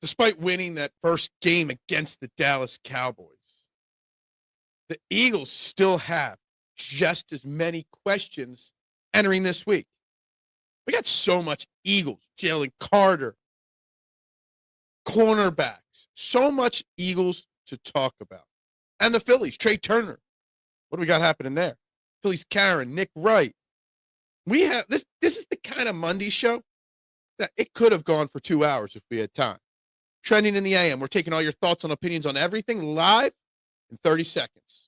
Despite winning that first game against the Dallas Cowboys, the Eagles still have just as many questions entering this week. We got so much Eagles, Jalen Carter, cornerbacks, so much Eagles to talk about. And the Phillies, Trey Turner. What do we got happening there? Phillies, Karen, Nick Wright. We have this is the kind of Monday show that it could have gone for 2 hours if we had time. Trending in the AM. We're taking all your thoughts and opinions on everything live in 30 seconds.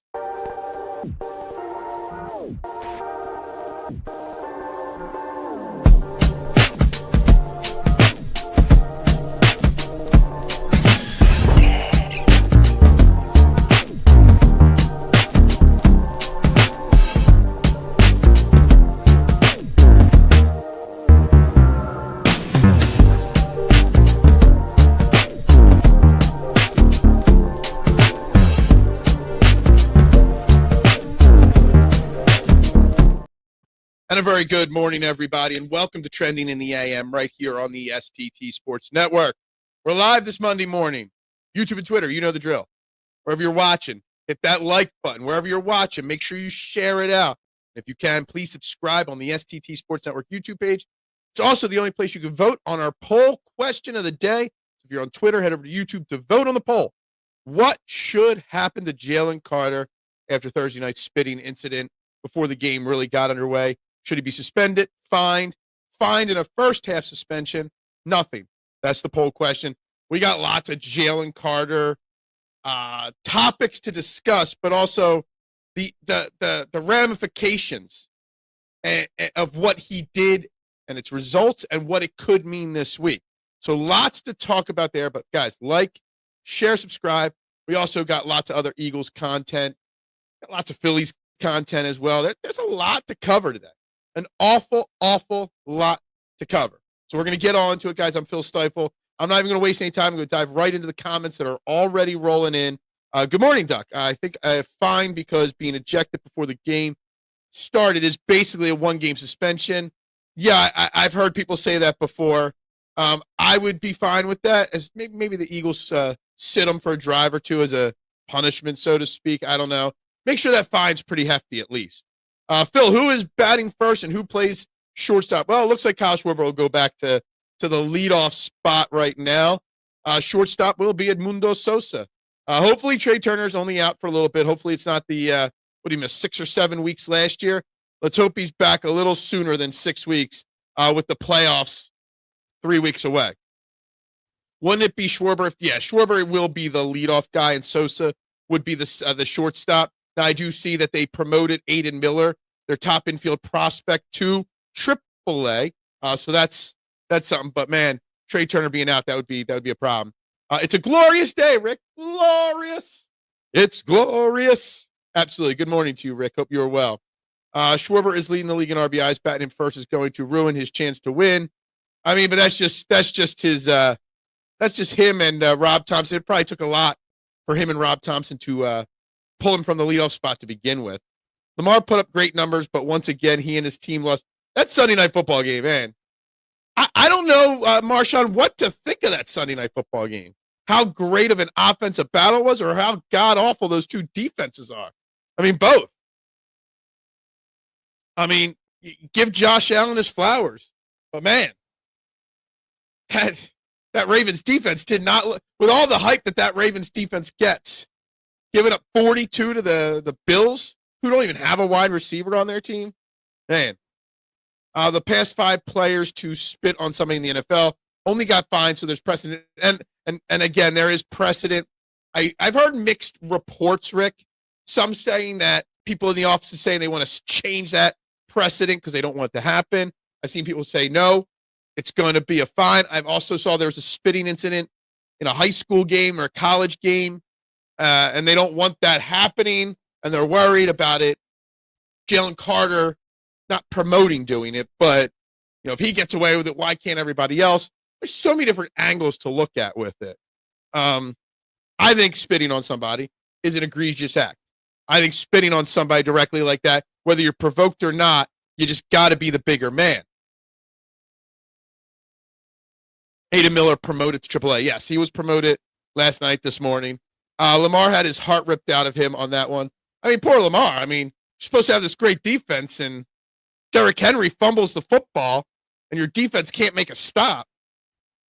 And a very good morning, everybody, and welcome to Trending in the AM right here on the STT Sports Network. We're live this Monday morning. YouTube and Twitter, you know the drill. Wherever you're watching, hit that like button. Wherever you're watching, make sure you share it out. If you can, please subscribe on the STT Sports Network YouTube page. It's also the only place you can vote on our poll question of the day. If you're on Twitter, head over to YouTube to vote on the poll. What should happen to Jalen Carter after Thursday night's spitting incident before the game really got underway? Should he be suspended, fined in a first-half suspension? Nothing. That's the poll question. We got lots of Jalen Carter topics to discuss, but also the ramifications of what he did and its results and what it could mean this week. So lots to talk about there. But, guys, like, share, subscribe. We also got lots of other Eagles content, got lots of Phillies content as well. There's a lot to cover today. An awful lot to cover. So we're going to get on to it, guys. I'm Phil Stiefel. I'm not even going to waste any time. I'm going to dive right into the comments that are already rolling in. Good morning, Duck. I think fine because being ejected before the game started is basically a one-game suspension. Yeah, I've heard people say that before. I would be fine with that. As maybe the Eagles sit him for a drive or two as a punishment, so to speak. I don't know. Make sure that fine's pretty hefty at least. Phil, who is batting first and who plays shortstop? Well, it looks like Kyle Schwarber will go back to the leadoff spot right now. Shortstop will be Edmundo Sosa. Hopefully, Trey Turner's only out for a little bit. Hopefully, it's not the what he missed 6 or 7 weeks last year. Let's hope he's back a little sooner than 6 weeks with the playoffs 3 weeks away. Wouldn't it be Schwarber? Schwarber will be the leadoff guy, and Sosa would be the shortstop. Now, I do see that they promoted Aiden Miller, their top infield prospect, to AAA. So that's something. But man, Trey Turner being out, that would be a problem. It's a glorious day, Rick. Glorious. It's glorious. Absolutely. Good morning to you, Rick. Hope you're well. Schwarber is leading the league in RBIs. Batting him first is going to ruin his chance to win. I mean, but that's just his. That's just him and Rob Thompson. It probably took a lot for him and Rob Thompson to pull him from the leadoff spot to begin with. Lamar put up great numbers, but once again, he and his team lost. That Sunday night football game, man. I don't know, Marshawn, what to think of that Sunday night football game. How great of an offensive battle was or how god-awful those two defenses are. I mean, both. I mean, give Josh Allen his flowers. But, man, that Ravens defense did not look – with all the hype that Ravens defense gets, giving up 42 to the Bills, who don't even have a wide receiver on their team. Man, the past 5 players to spit on somebody in the NFL only got fined, so there's precedent. And again, there is precedent. I've heard mixed reports, Rick. Some saying that people in the office are saying they want to change that precedent because they don't want it to happen. I've seen people say, no, it's going to be a fine. I've also saw there was a spitting incident in a high school game or a college game. And they don't want that happening, and they're worried about it. Jalen Carter not promoting doing it, but if he gets away with it, why can't everybody else? There's so many different angles to look at with it. I think spitting on somebody is an egregious act. I think spitting on somebody directly like that, whether you're provoked or not, you just got to be the bigger man. Hayden Miller promoted to AAA. Yes, he was promoted last night, this morning. Lamar had his heart ripped out of him on that one. I mean, poor Lamar. I mean, you're supposed to have this great defense, and Derrick Henry fumbles the football, and your defense can't make a stop.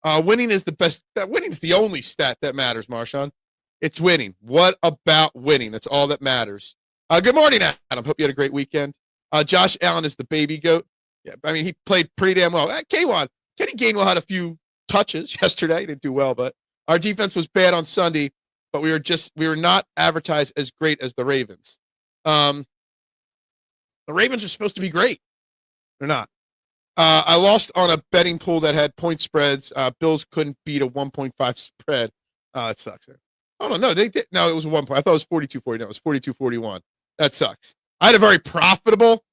Winning is the best. Winning's the only stat that matters, Marshawn. It's winning. What about winning? That's all that matters. Good morning, Adam. Hope you had a great weekend. Josh Allen is the baby goat. Yeah, I mean, he played pretty damn well. K1, Kenny Gainwell had a few touches yesterday. He didn't do well, but our defense was bad on Sunday, but we were not advertised as great as the Ravens. The Ravens are supposed to be great. They're not. I lost on a betting pool that had point spreads. Bills couldn't beat a 1.5 spread. It sucks, man. Oh, no, they did. No, it was 1 point. I thought it was 42-40. No, it was 42-41. That sucks. I had a very profitable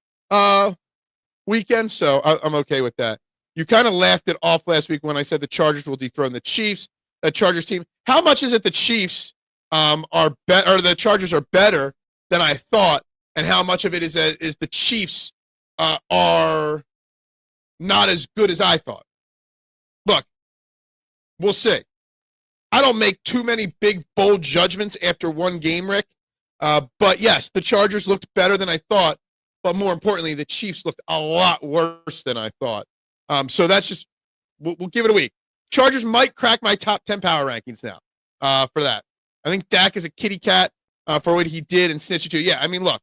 weekend, so I'm okay with that. You kind of laughed it off last week when I said the Chargers will dethrone the Chiefs. That Chargers team. How much is it the Chiefs are better, or the Chargers are better than I thought, and how much of it is the Chiefs are not as good as I thought? Look, we'll see. I don't make too many big, bold judgments after one game, Rick. But yes, the Chargers looked better than I thought. But more importantly, the Chiefs looked a lot worse than I thought. So that's just, we'll give it a week. Chargers might crack my top 10 power rankings now for that. I think Dak is a kitty cat for what he did in Snitch 2. Yeah, I mean, look.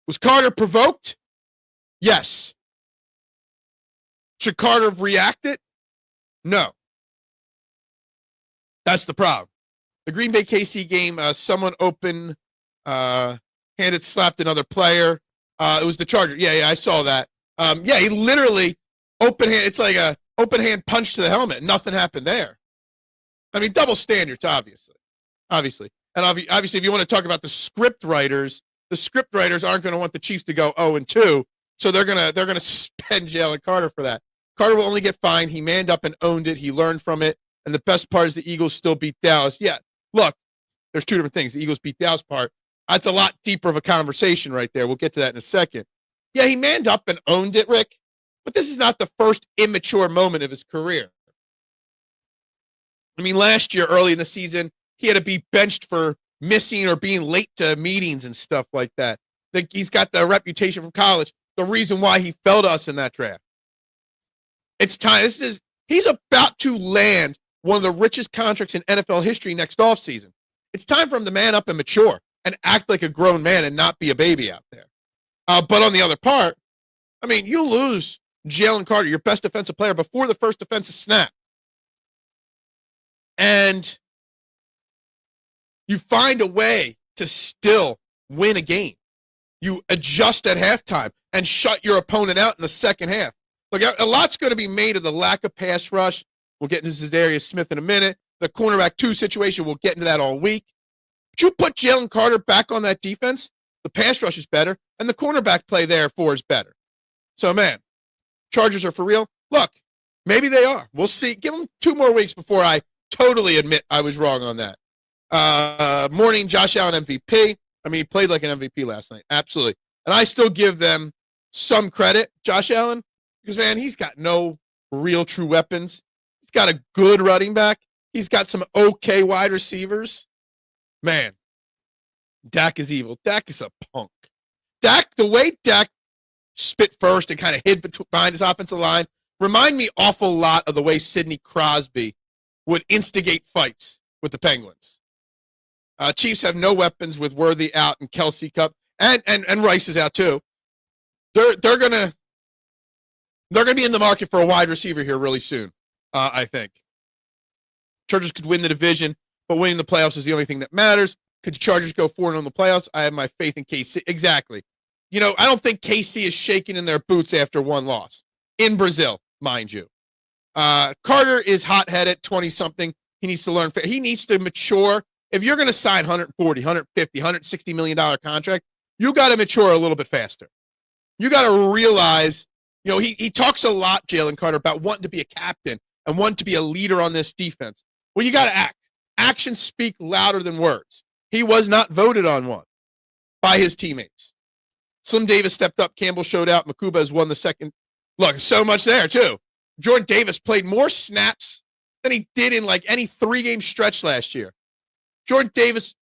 Was Carter provoked? Yes. Should Carter have reacted? No. That's the problem. The Green Bay KC game, someone open-handed slapped another player. It was the Charger. Yeah, I saw that. He literally open-hand. It's like a open-hand punch to the helmet. Nothing happened there. I mean, double standards, obviously. And obviously, if you want to talk about the script writers aren't going to want the Chiefs to go 0-2, so they're gonna suspend Jalen Carter for that. Carter will only get fined. He manned up and owned it. He learned from it. And the best part is the Eagles still beat Dallas. Yeah, look, there's two different things. The Eagles beat Dallas part. That's a lot deeper of a conversation right there. We'll get to that in a second. Yeah, he manned up and owned it, Rick. But this is not the first immature moment of his career. I mean, last year, early in the season, he had to be benched for missing or being late to meetings and stuff like that. He's got the reputation from college. The reason why he fell to us in that draft. It's time. He's about to land one of the richest contracts in NFL history next offseason. It's time for him to man up and mature and act like a grown man and not be a baby out there. But on the other part, I mean, you lose Jalen Carter, your best defensive player, before the first defensive snap. And you find a way to still win a game. You adjust at halftime and shut your opponent out in the second half. Look, a lot's going to be made of the lack of pass rush. We'll get into Za'Darius Smith in a minute. The cornerback 2 situation, we'll get into that all week. But you put Jalen Carter back on that defense, the pass rush is better, and the cornerback play therefore is better. So, man, Chargers are for real? Look, maybe they are. We'll see. Give them 2 more weeks before I totally admit I was wrong on that. Morning, Josh Allen MVP. I mean, he played like an MVP last night. Absolutely. And I still give them some credit, Josh Allen, because, man, he's got no real true weapons. He's got a good running back. He's got some okay wide receivers. Man, Dak is evil. Dak is a punk. The way Dak spit first and kind of hid behind his offensive line, remind me awful lot of the way Sidney Crosby would instigate fights with the Penguins. Chiefs have no weapons with Worthy out and Kelsey Cup, and Rice is out too. They're gonna be in the market for a wide receiver here really soon. I think Chargers could win the division, but winning the playoffs is the only thing that matters. Could the Chargers go 4-0 in the playoffs? I have my faith in KC. Exactly. You know, I don't think KC is shaking in their boots after one loss in Brazil, mind you. Carter is hot-headed, 20-something. He needs to learn. He needs to mature. If you're going to sign 140, 150, $160 million contract, you got to mature a little bit faster. You got to realize, you know, he talks a lot, Jalen Carter, about wanting to be a captain and wanting to be a leader on this defense. Well, you got to act. Actions speak louder than words. He was not voted on one by his teammates. Slim Davis stepped up. Campbell showed out. Makuba has won the second. Look, so much there, too. Jordan Davis played more snaps than he did in like any 3-game stretch last year. Jordan Davis,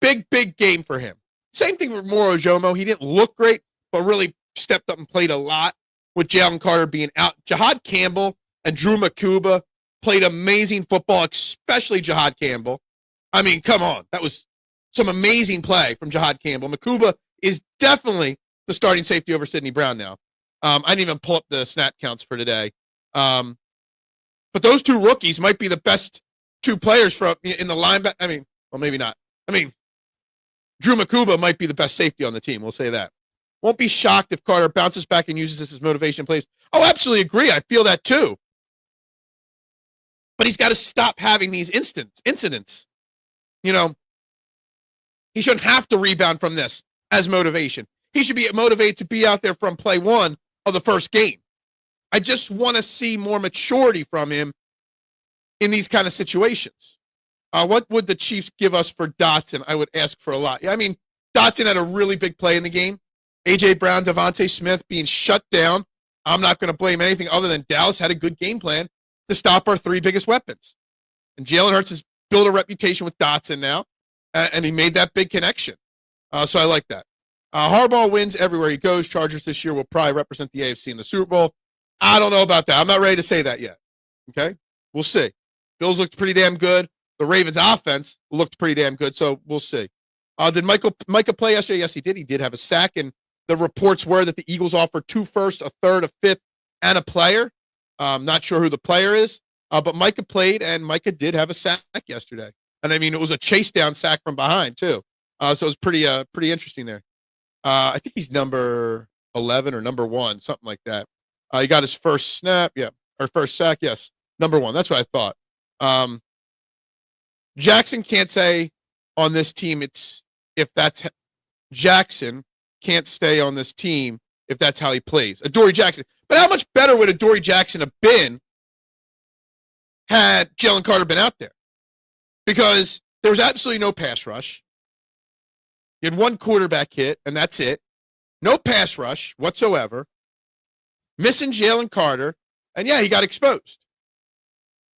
big game for him. Same thing for Moro Ojomo. He didn't look great, but really stepped up and played a lot with Jalen Carter being out. Jihaad Campbell and Drew Makuba played amazing football, especially Jihaad Campbell. I mean, come on. That was some amazing play from Jihaad Campbell. Makuba is definitely the starting safety over Sidney Brown now. I didn't even pull up the snap counts for today. But those two rookies might be the best two players from in the linebacker. I mean, well, maybe not. I mean, Drew Makuba might be the best safety on the team. We'll say that. Won't be shocked if Carter bounces back and uses this as motivation plays. Oh, absolutely agree. I feel that too. But he's got to stop having these incidents. You know, he shouldn't have to rebound from this as motivation. He should be motivated to be out there from play one of the first game. I just want to see more maturity from him in these kind of situations. What would the Chiefs give us for Dotson? I would ask for a lot. I mean, Dotson had a really big play in the game. A.J. Brown, Devontae Smith being shut down. I'm not going to blame anything other than Dallas had a good game plan to stop our 3 biggest weapons. And Jalen Hurts has built a reputation with Dotson now, and he made that big connection. So I like that. Harbaugh wins everywhere he goes. Chargers this year will probably represent the AFC in the Super Bowl. I don't know about that. I'm not ready to say that yet. Okay? We'll see. Bills looked pretty damn good. The Ravens' offense looked pretty damn good, so we'll see. Did Micah play yesterday? Yes, he did. He did have a sack, and the reports were that the Eagles offered 2 firsts, a third, a fifth, and a player. Not sure who the player is, but Micah played, and Micah did have a sack yesterday. And, I mean, it was a chase-down sack from behind, too. So it was pretty interesting there. I think he's number 11 or number 1, something like that. He got his first snap, or first sack, yes, number 1. That's what I thought. Jackson can't say on this team Jackson can't stay on this team if that's how he plays. Adoree Jackson. But how much better would Adoree Jackson have been had Jalen Carter been out there? Because there was absolutely no pass rush. You had 1 quarterback hit, and that's it. No pass rush whatsoever. Missing Jalen Carter. And, yeah, he got exposed.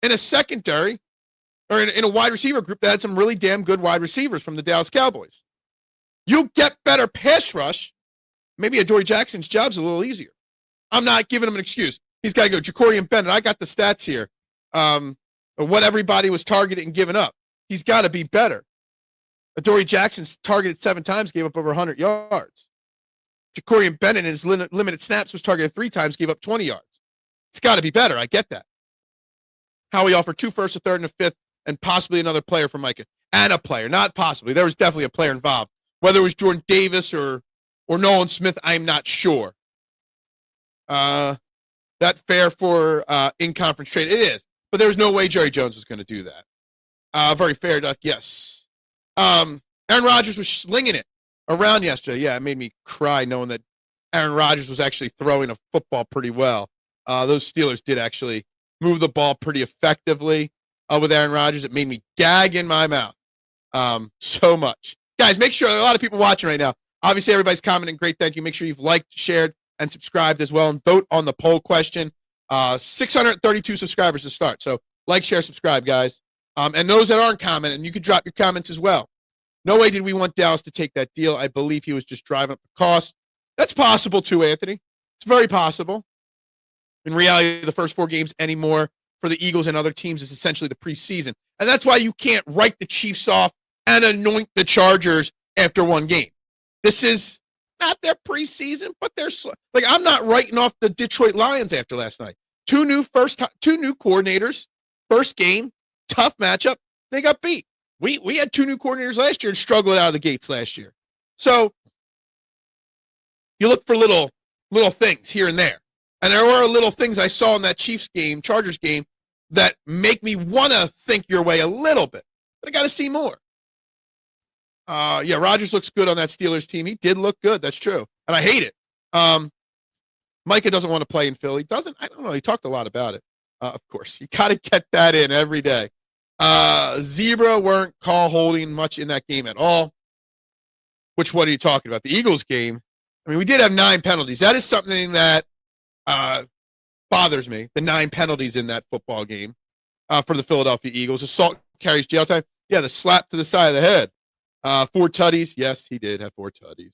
In a secondary, or in a wide receiver group that had some really damn good wide receivers from the Dallas Cowboys. You get better pass rush, maybe Adoree Jackson's job's a little easier. I'm not giving him an excuse. He's got to go. Jacorian Bennett, I got the stats here. What everybody was targeted and given up. He's got to be better. Adoree Jackson's targeted 7 times, gave up over 100 yards. Jacorian Bennett in his limited snaps was targeted 3 times, gave up 20 yards. It's got to be better. I get that. Howie offered 2 firsts, a third, and a fifth, and possibly another player for Micah. And a player, not possibly. There was definitely a player involved. Whether it was Jordan Davis or Nolan Smith, I'm not sure. That fair for in-conference trade? It is. But there was no way Jerry Jones was going to do that. Very fair, Duck, yes. Aaron Rodgers was slinging it around yesterday. Yeah, it made me cry knowing that Aaron Rodgers was actually throwing a football pretty well. Those Steelers did actually move the ball pretty effectively with Aaron Rodgers. It made me gag in my mouth so much. Guys, make sure there are a lot of people watching right now. Obviously, everybody's commenting. Great, thank you. Make sure you've liked, shared, and subscribed as well, and vote on the poll question. 632 subscribers to start. So like, share, subscribe, guys. And those that aren't commenting, you could drop your comments as well. No way did we want Dallas to take that deal. I believe he was just driving up the cost. That's possible too, Anthony. It's very possible. In reality, the first 4 games anymore for the Eagles and other teams is essentially the preseason. And that's why you can't write the Chiefs off and anoint the Chargers after 1 game. This is not their preseason, but they're like, I'm not writing off the Detroit Lions after last night. 2 new coordinators, first game, tough matchup. They got beat. We had 2 new coordinators last year and struggled out of the gates last year. So you look for little things here and there. And there were little things I saw in that Chiefs game, Chargers game, that make me want to think your way a little bit. But I got to see more. Yeah, Rodgers looks good on that Steelers team. He did look good. That's true. And I hate it. Micah doesn't want to play in Philly. Doesn't? I don't know. He talked a lot about it. Of course. You got to get that in every day. Zebra weren't call holding much in that game at all. Which, what are you talking about? The Eagles game? I mean, we did have 9 penalties. That is something that bothers me. The 9 penalties in that football game for the Philadelphia Eagles. Assault carries jail time. Yeah, the slap to the side of the head. 4 tutties. Yes, he did have 4 tutties.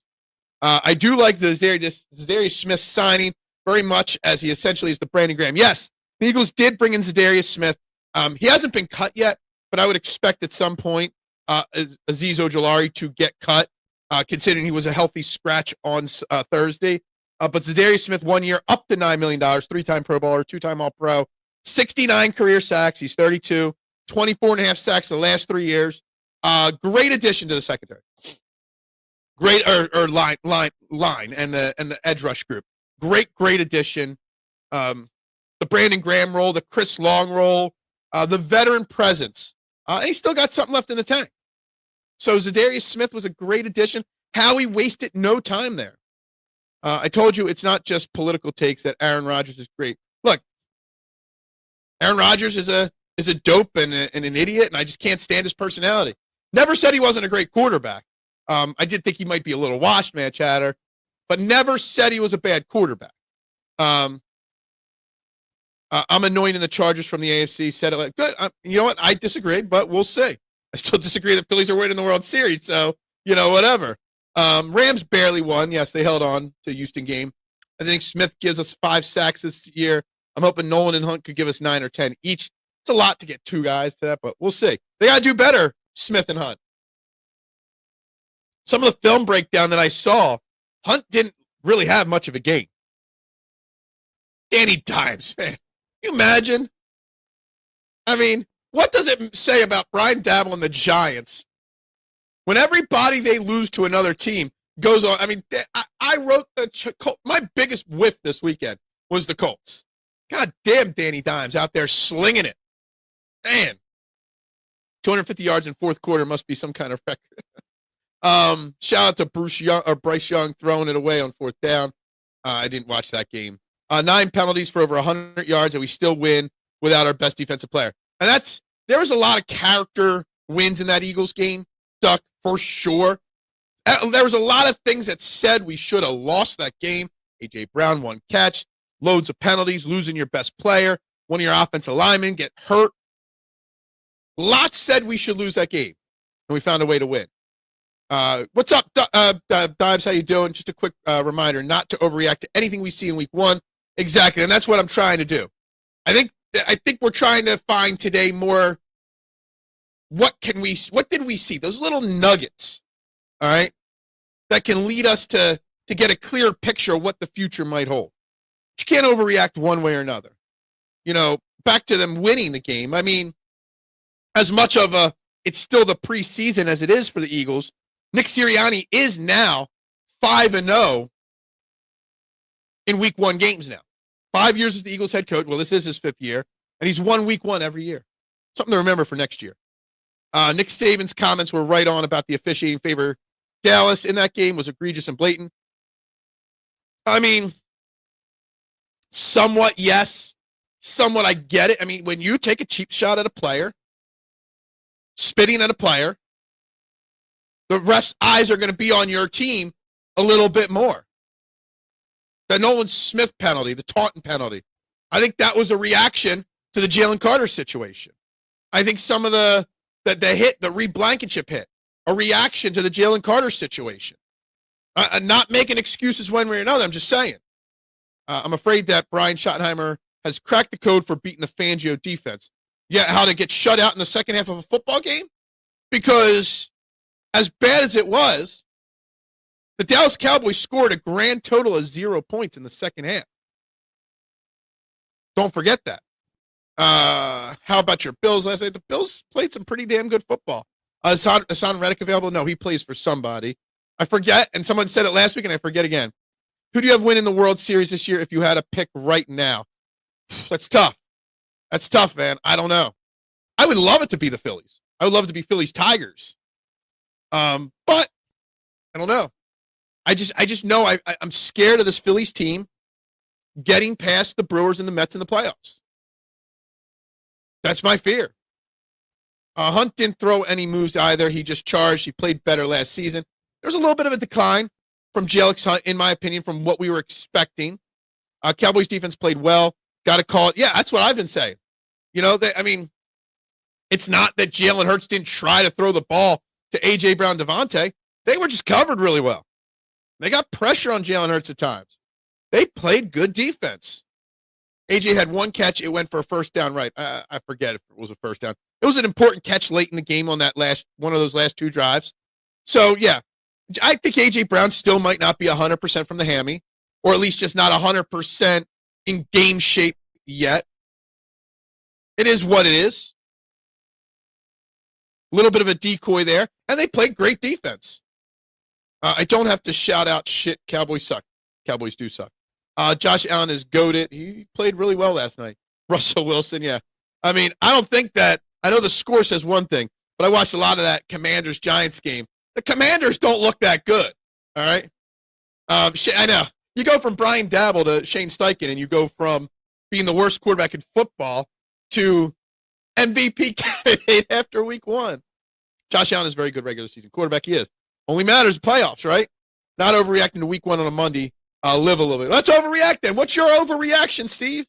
I do like the Za'Darius Smith signing very much, as he essentially is the Brandon Graham. Yes, the Eagles did bring in Za'Darius Smith. He hasn't been cut yet, but I would expect at some point Azeez Ojulari to get cut, considering he was a healthy scratch on Thursday. But Za'Darius Smith, 1 year, up to $9 million, 3-time Pro Bowler, 2-time All-Pro, 69 career sacks. He's 32, 24.5 sacks the last 3 years. Great addition to the secondary. Great line and the edge rush group. Great addition. The Brandon Graham role, the Chris Long role, the veteran presence. And he's still got something left in the tank. So Za'Darius Smith was a great addition. Howie wasted no time there. I told you it's not just political takes that Aaron Rodgers is great. Look, Aaron Rodgers is a dope and an idiot, and I just can't stand his personality. Never said he wasn't a great quarterback. I did think he might be a little washed, man, chatter, but never said he was a bad quarterback. I'm anointing the Chargers from the AFC. Said it like, good. You know what? I disagree, but we'll see. I still disagree that Phillies are winning the World Series, so, whatever. Rams barely won. Yes, they held on to Houston game. I think Smith gives us 5 sacks this year. I'm hoping Nolan and Hunt could give us 9 or 10 each. It's a lot to get 2 guys to that, but we'll see. They got to do better, Smith and Hunt. Some of the film breakdown that I saw, Hunt didn't really have much of a game. Danny Dimes, man. Can you imagine? I mean, what does it say about Brian Daboll and the Giants when everybody they lose to another team goes on? I mean, I wrote my biggest whiff this weekend was the Colts. God damn, Danny Dimes out there slinging it. Man, 250 yards in fourth quarter must be some kind of record. Shout out to Bryce Young throwing it away on 4th down. I didn't watch that game. 9 penalties for over 100 yards, and we still win without our best defensive player. And there was a lot of character wins in that Eagles game, Duck, for sure. There was a lot of things that said we should have lost that game. A.J. Brown, 1 catch, loads of penalties, losing your best player, one of your offensive linemen get hurt. Lots said we should lose that game, and we found a way to win. What's up, Dives? How you doing? Just a quick reminder not to overreact to anything we see in week 1. Exactly, and that's what I'm trying to do. I think we're trying to find today more. What did we see? Those little nuggets, all right, that can lead us to get a clear picture of what the future might hold. But you can't overreact one way or another. Back to them winning the game. I mean, as much of it's still the preseason as it is for the Eagles. Nick Sirianni is now 5-0 in week 1 games now. 5 years as the Eagles head coach. Well, this is his 5th year, and he's won week 1 every year. Something to remember for next year. Nick Saban's comments were right on about the officiating favor Dallas in that game was egregious and blatant. I mean, somewhat yes, somewhat I get it. I mean, when you take a cheap shot at a player, spitting at a player, the ref's eyes are going to be on your team a little bit more. The Nolan Smith penalty, the taunting penalty, I think that was a reaction to the Jalen Carter situation. I think some of the hit, the Reed Blankenship hit, a reaction to the Jalen Carter situation. Not making excuses one way or another, I'm just saying. I'm afraid that Brian Schottenheimer has cracked the code for beating the Fangio defense. Yeah, how to get shut out in the second half of a football game? Because as bad as it was, the Dallas Cowboys scored a grand total of 0 points in the second half. Don't forget that. How about your Bills last night? The Bills played some pretty damn good football. Hassan Reddick available? No, he plays for somebody. I forget, and someone said it last week, and I forget again. Who do you have winning the World Series this year if you had to pick right now? That's tough. That's tough, man. I don't know. I would love it to be the Phillies. I would love it to be Phillies Tigers. But I don't know. I just know I'm scared of this Phillies team getting past the Brewers and the Mets in the playoffs. That's my fear. Hunt didn't throw any moves either. He just charged. He played better last season. There was a little bit of a decline from J.L. Hunt, in my opinion, from what we were expecting. Cowboys defense played well. Got to call it. Yeah, that's what I've been saying. It's not that Jalen Hurts didn't try to throw the ball to A.J. Brown, Devontae. They were just covered really well. They got pressure on Jalen Hurts at times. They played good defense. A.J. had one catch. It went for a first down, right? I forget if it was a first down. It was an important catch late in the game on that one of those last two drives. So, yeah, I think A.J. Brown still might not be 100% from the hammy, or at least just not 100% in game shape yet. It is what it is. A little bit of a decoy there, and they played great defense. I don't have to shout out shit. Cowboys suck. Cowboys do suck. Josh Allen is goated. He played really well last night. Russell Wilson, yeah. I don't think that – I know the score says one thing, but I watched a lot of that Commanders-Giants game. The Commanders don't look that good, all right? I know. You go from Brian Dabble to Shane Steichen, and you go from being the worst quarterback in football to MVP candidate after week one. Josh Allen is a very good regular season quarterback. He is. Only matters playoffs, right? Not overreacting to week one on a Monday. Live a little bit. Let's overreact then. What's your overreaction, Steve?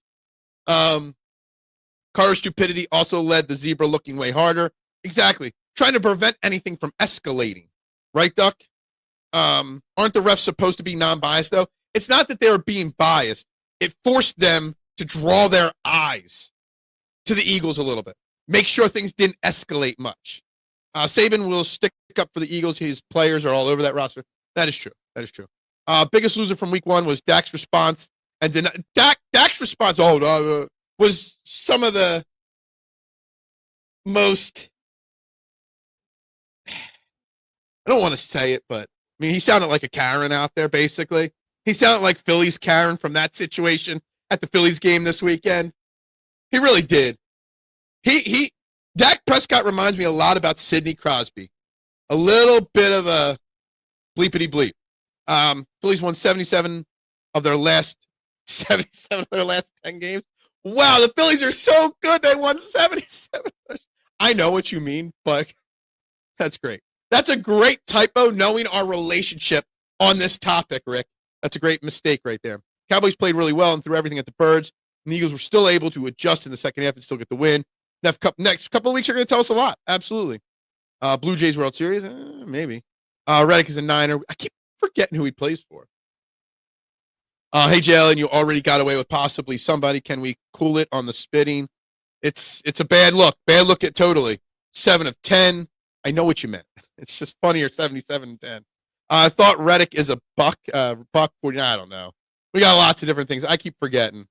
Carter's stupidity also led the zebra looking way harder. Exactly. Trying to prevent anything from escalating. Right, Duck? Aren't the refs supposed to be non-biased, though? It's not that they were being biased. It forced them to draw their eyes to the Eagles a little bit. Make sure things didn't escalate much. Saban will stick up for the Eagles. His players are all over that roster. That is true. That is true. Biggest loser from week one was Dak's response. And Dak's response was some of the most, I don't want to say it, but he sounded like a Karen out there, basically. He sounded like Phillies Karen from that situation at the Phillies game this weekend. He really did. Dak Prescott reminds me a lot about Sidney Crosby. A little bit of a bleepity bleep. Phillies won 77 of their last 10 games. Wow, the Phillies are so good. They won 77. I know what you mean, but that's great. That's a great typo, knowing our relationship on this topic, Rick. That's a great mistake right there. Cowboys played really well and threw everything at the birds. And the Eagles were still able to adjust in the second half and still get the win. Next couple of weeks are going to tell us a lot. Absolutely. Blue Jays World Series? Maybe. Reddick is a Niner. I keep forgetting who he plays for. Hey, Jalen, you already got away with possibly somebody. Can we cool it on the spitting? It's a bad look. Bad look at totally. 7 of 10. I know what you meant. It's just funnier, 77 and 10. I thought Reddick is a buck 49. I don't know. We got lots of different things. I keep forgetting.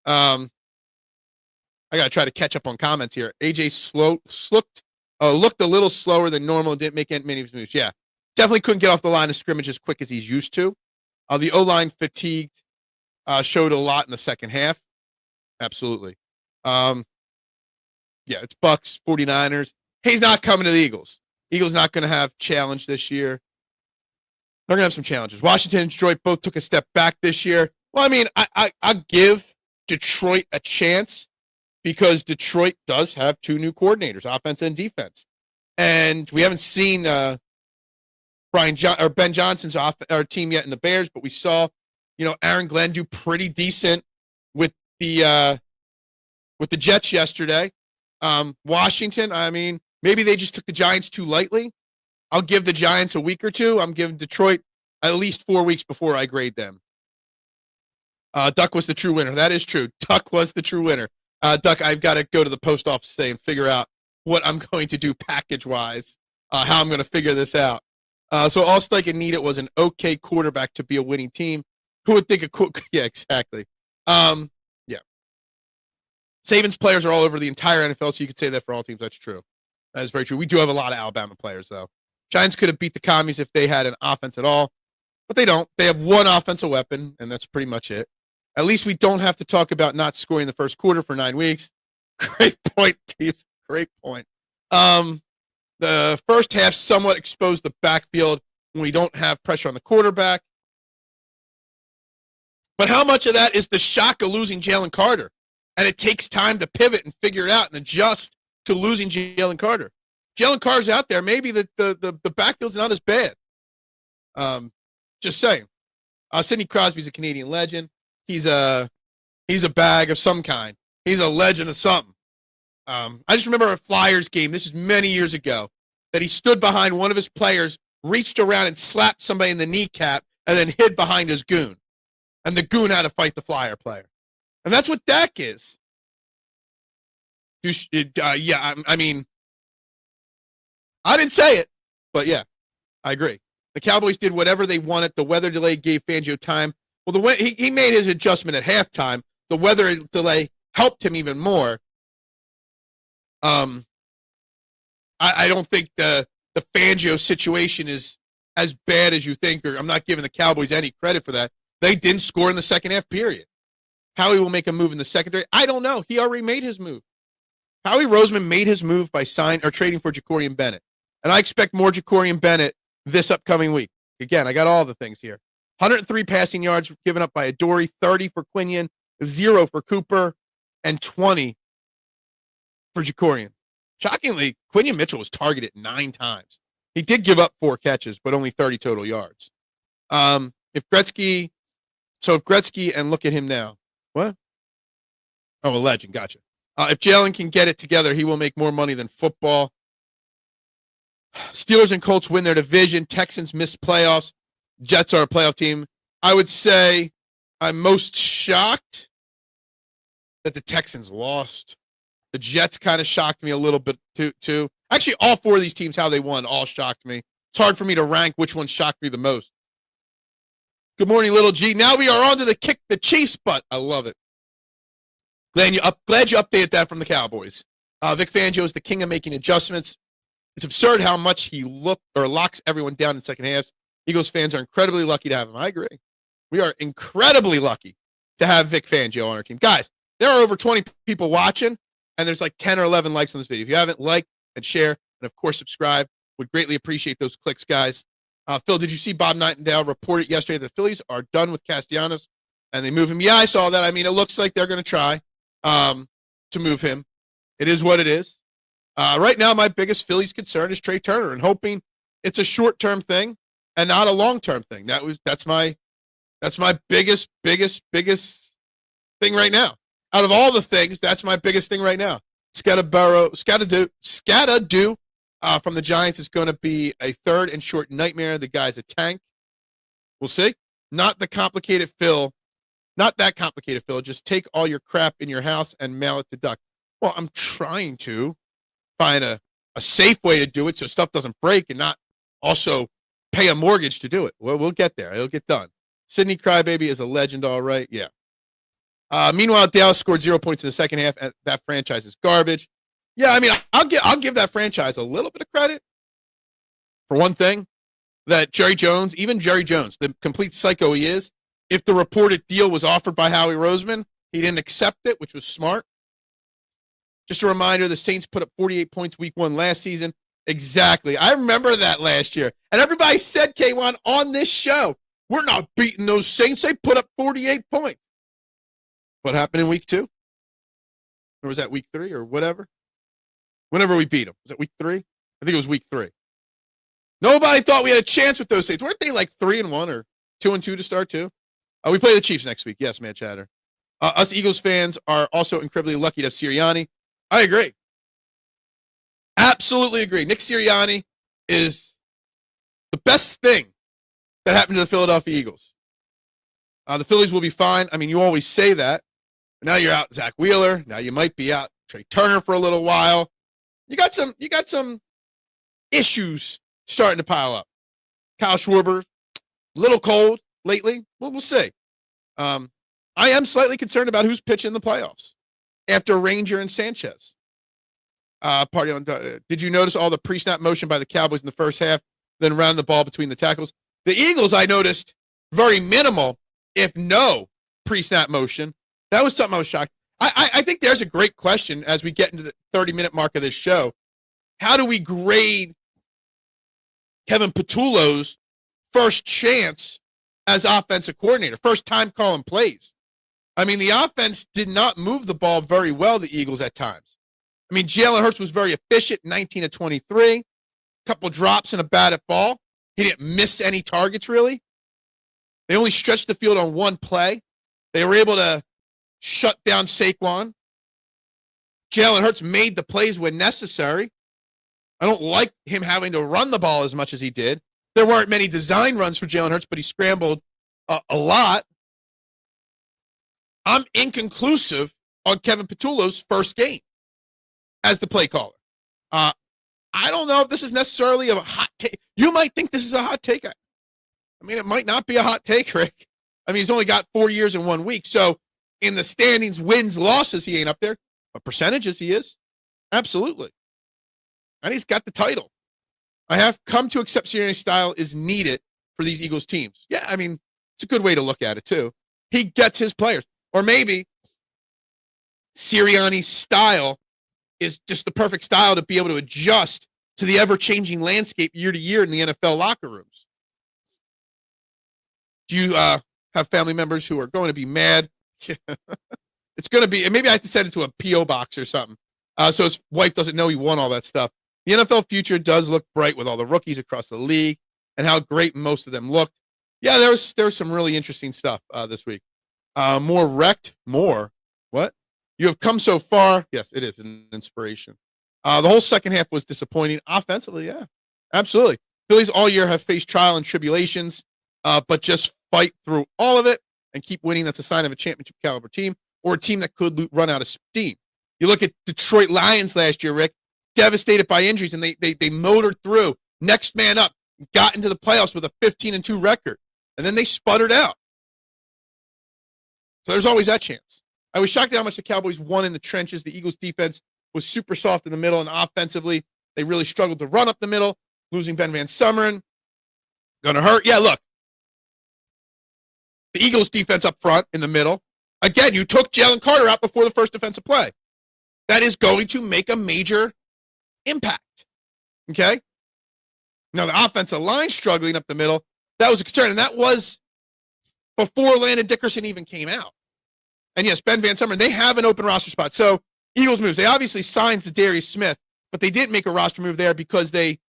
I got to try to catch up on comments here. AJ looked a little slower than normal. Didn't make many of his moves. Yeah, definitely couldn't get off the line of scrimmage as quick as he's used to. The O-line fatigued showed a lot in the second half. Absolutely. Yeah, it's Bucks, 49ers. He's not coming to the Eagles. Eagles not going to have challenge this year. They're going to have some challenges. Washington and Detroit both took a step back this year. Well, I'll give Detroit a chance because Detroit does have two new coordinators, offense and defense. And we haven't seen Ben Johnson's our team yet in the Bears, but we saw, Aaron Glenn do pretty decent with the Jets yesterday. Washington, maybe they just took the Giants too lightly. I'll give the Giants a week or two. I'm giving Detroit at least 4 weeks before I grade them. Duck was the true winner. That is true. Duck was the true winner. Duck, I've got to go to the post office today and figure out what I'm going to do package-wise, how I'm going to figure this out. So all Steichen needed was an okay quarterback to be a winning team. Who would think yeah, exactly. Yeah. Saban's players are all over the entire NFL, so you could say that for all teams. That's true. That is very true. We do have a lot of Alabama players, though. Giants could have beat the Commies if they had an offense at all, but they don't. They have one offensive weapon, and that's pretty much it. At least we don't have to talk about not scoring the first quarter for 9 weeks. Great point, Steve. Great point. The first half somewhat exposed the backfield when we don't have pressure on the quarterback. But how much of that is the shock of losing Jalen Carter? And it takes time to pivot and figure it out and adjust to losing Jalen Carter. Jalen Carter's out there. Maybe the backfield's not as bad. Just saying. Sidney Crosby's a Canadian legend. he's a bag of some kind. He's a legend of something. I just remember a Flyers game. This is many years ago that he stood behind one of his players, reached around and slapped somebody in the kneecap, and then hid behind his goon. And the goon had to fight the Flyer player. And that's what Dak is. Yeah, I mean, I didn't say it, but yeah, I agree. The Cowboys did whatever they wanted. The weather delay gave Fangio time. Well, the way he made his adjustment at halftime. The weather delay helped him even more. I don't think the Fangio situation is as bad as you think, or I'm not giving the Cowboys any credit for that. They didn't score in the second half, period. Howie will make a move in the secondary. I don't know. He already made his move. Howie Roseman made his move by trading for Jacorian Bennett. And I expect more Jacorian Bennett this upcoming week. Again, I got all the things here. 103 passing yards given up by Adoree, 30 for Quinion, 0 for Cooper, and 20 for Jacorian. Shockingly, Quinion Mitchell was targeted 9 times. He did give up 4 catches, but only 30 total yards. If Gretzky, and look at him now. What? Oh, a legend. Gotcha. If Jalen can get it together, he will make more money than football. Steelers and Colts win their division. Texans miss playoffs. Jets are a playoff team. I would say I'm most shocked that the Texans lost. The Jets kind of shocked me a little bit too. Actually, all 4 of these teams, how they won, all shocked me. It's hard for me to rank which one shocked me the most. Good morning, Little G. Now we are on to the kick the Chiefs butt. I love it. Glad you updated that from the Cowboys. Vic Fangio is the king of making adjustments. It's absurd how much he locks everyone down in second halves. Eagles fans are incredibly lucky to have him. I agree. We are incredibly lucky to have Vic Fangio on our team. Guys, there are over 20 people watching, and there's like 10 or 11 likes on this video. If you haven't, like and share, and of course, subscribe. Would greatly appreciate those clicks, guys. Phil, did you see Bob Nightingale report it yesterday? The Phillies are done with Castellanos, and they move him. Yeah, I saw that. I mean, it looks like they're going to try to move him. It is what it is. Right now, my biggest Phillies concern is Trey Turner, and hoping it's a short-term thing and not a long-term thing. That's my biggest thing right now. Out of all the things, that's my biggest thing right now. Scatadoo from the Giants is going to be a third and short nightmare. The guy's a tank. We'll see. Not that complicated, Phil. Just take all your crap in your house and mail it to Duck. Well, I'm trying to find a safe way to do it so stuff doesn't break and not also pay a mortgage to do it. Well, we'll get there. It'll get done. Sidney Crybaby is a legend, all right. Yeah. Meanwhile, Dallas scored 0 points in the second half, and that franchise is garbage. Yeah, I mean, I'll give that franchise a little bit of credit. For one thing, that Jerry Jones, the complete psycho he is, if the reported deal was offered by Howie Roseman, he didn't accept it, which was smart. Just a reminder, the Saints put up 48 points week 1 last season. Exactly. I remember that last year. And everybody said, K1, on this show, we're not beating those Saints. They put up 48 points. What happened in week 2? Or was that week 3 or whatever? Whenever we beat them. Was it week 3? I think it was week 3. Nobody thought we had a chance with those Saints. Weren't they like 3-1 or 2-2 to start too? We play the Chiefs next week. Yes, man, chatter. Us Eagles fans are also incredibly lucky to have Sirianni. I agree. Absolutely agree. Nick Sirianni is the best thing that happened to the Philadelphia Eagles. The Phillies will be fine. I mean, you always say that. But now you're out Zach Wheeler. Now you might be out Trey Turner for a little while. You got some issues starting to pile up. Kyle Schwarber, a little cold lately. Well, we'll see. I am slightly concerned about who's pitching the playoffs after Ranger and Sanchez. Did you notice all the pre-snap motion by the Cowboys in the first half, then round the ball between the tackles? The Eagles, I noticed, very minimal, if no, pre-snap motion. That was something I was shocked. I think there's a great question as we get into the 30-minute mark of this show. How do we grade Kevin Patullo's first chance as offensive coordinator, first time calling plays? I mean, the offense did not move the ball very well, the Eagles, at times. I mean, Jalen Hurts was very efficient, 19 of 23, a couple drops and a batted ball. He didn't miss any targets, really. They only stretched the field on one play. They were able to shut down Saquon. Jalen Hurts made the plays when necessary. I don't like him having to run the ball as much as he did. There weren't many design runs for Jalen Hurts, but he scrambled a lot. I'm inconclusive on Kevin Patullo's first game as the play caller. I don't know if this is necessarily a hot take. You might think this is a hot take. I mean, it might not be a hot take, Rick. I mean, he's only got 4 years in 1 week. So in the standings, wins, losses, he ain't up there. But percentages, he is. Absolutely. And he's got the title. I have come to accept Sirianni's style is needed for these Eagles teams. Yeah, I mean, it's a good way to look at it, too. He gets his players. Or maybe Sirianni's style is just the perfect style to be able to adjust to the ever-changing landscape year to year in the NFL locker rooms. Do you have family members who are going to be mad? It's going to be, and maybe I have to send it to a P.O. box or something, so his wife doesn't know he won all that stuff. The NFL future does look bright with all the rookies across the league and how great most of them looked. Yeah, there was some really interesting stuff this week. More. What? You have come so far. Yes, it is an inspiration. The whole second half was disappointing. Offensively, yeah, absolutely. Phillies all year have faced trial and tribulations, but just fight through all of it and keep winning. That's a sign of a championship caliber team or a team that could run out of steam. You look at Detroit Lions last year, Rick, devastated by injuries, and they motored through. Next man up, got into the playoffs with a 15-2 record, and then they sputtered out. So there's always that chance. I was shocked at how much the Cowboys won in the trenches. The Eagles' defense was super soft in the middle, and offensively, they really struggled to run up the middle, losing Ben Van Sumeren. Gonna hurt. Yeah, look. The Eagles' defense up front in the middle. Again, you took Jalen Carter out before the first defensive play. That is going to make a major impact. Okay? Now, the offensive line struggling up the middle, that was a concern, and that was before Landon Dickerson even came out. And yes, Ben Van Sumeren, they have an open roster spot. So, Eagles moves. They obviously signed Za'Darius Smith, but they didn't make a roster move there because they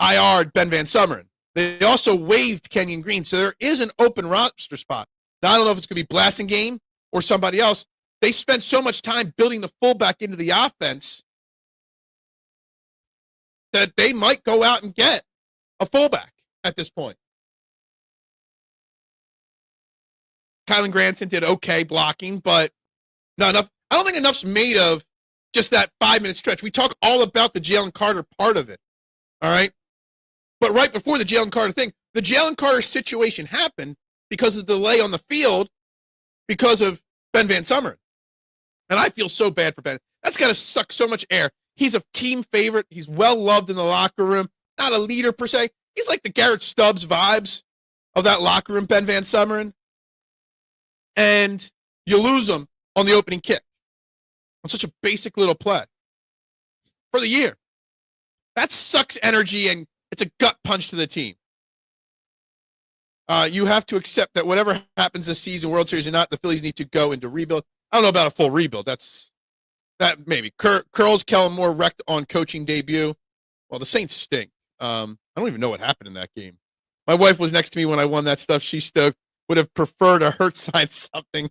IR'd Ben Van Sumeren. They also waived Kenyon Green, so there is an open roster spot. Now, I don't know if it's going to be Blasingame or somebody else. They spent so much time building the fullback into the offense that they might go out and get a fullback at this point. Kylan Granson did okay blocking, but not enough. I don't think enough's made of just that 5-minute stretch. We talk all about the Jalen Carter part of it, all right? But right before the Jalen Carter thing, the Jalen Carter situation happened because of the delay on the field because of Ben Van Sumeren. And I feel so bad for Ben. That's got to suck so much air. He's a team favorite. He's well-loved in the locker room. Not a leader per se. He's like the Garrett Stubbs vibes of that locker room, Ben Van Sumeren. And you lose him on the opening kick on such a basic little play for the year. That sucks energy, and it's a gut punch to the team. You have to accept that whatever happens this season, World Series or not, the Phillies need to go into rebuild. I don't know about a full rebuild. That maybe. Curls Kellen Moore wrecked on coaching debut. Well, the Saints stink. I don't even know what happened in that game. My wife was next to me when I won that stuff. She stoked. Would have preferred a Hurts sign something.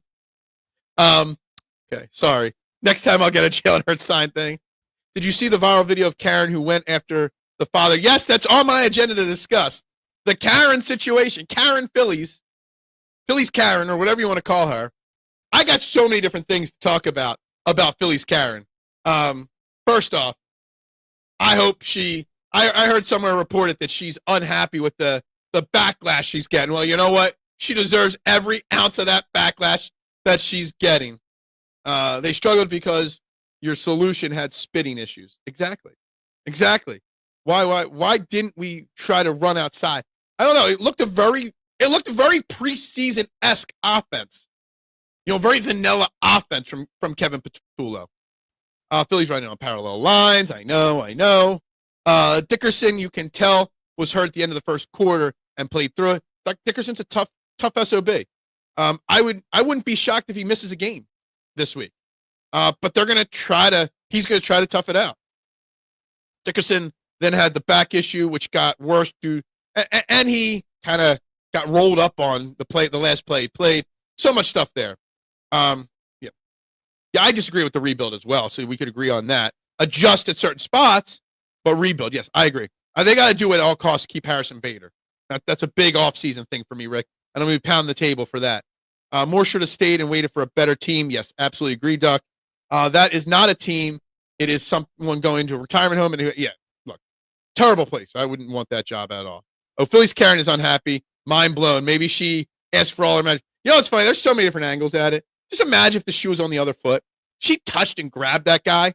Okay, sorry. Next time I'll get a Jalen Hurts sign thing. Did you see the viral video of Karen who went after the father? Yes, that's on my agenda to discuss. The Karen situation. Karen Phillies Karen, or whatever you want to call her. I got so many different things to talk about Phillies Karen. First off, I hope I heard somewhere reported that she's unhappy with the backlash she's getting. Well, you know what? She deserves every ounce of that backlash that she's getting. They struggled because your solution had spitting issues. Exactly. Why didn't we try to run outside? I don't know. It looked a very preseason-esque offense. Very vanilla offense from Kevin Patullo. Phillies running on parallel lines. I know. Dickerson, you can tell, was hurt at the end of the first quarter and played through it. Dickerson's a tough SOB. I wouldn't be shocked if he misses a game this week. But he's going to try to tough it out. Dickerson then had the back issue, which got worse and he kind of got rolled up on the last play he played. So much stuff there. Yeah. Yeah, I disagree with the rebuild as well, so we could agree on that. Adjust at certain spots, but rebuild. Yes, I agree. They got to do it at all costs to keep Harrison Bader. That's a big offseason thing for me, Rick. And I'm going to pound the table for that. Moore should have stayed and waited for a better team. Yes, absolutely agree, Duck. That is not a team. It is someone going to a retirement home. And yeah, look, terrible place. I wouldn't want that job at all. Oh, Philly's Karen is unhappy. Mind blown. Maybe she asked for all her money. You know, it's funny. There's so many different angles at it. Just imagine if the shoe was on the other foot. She touched and grabbed that guy,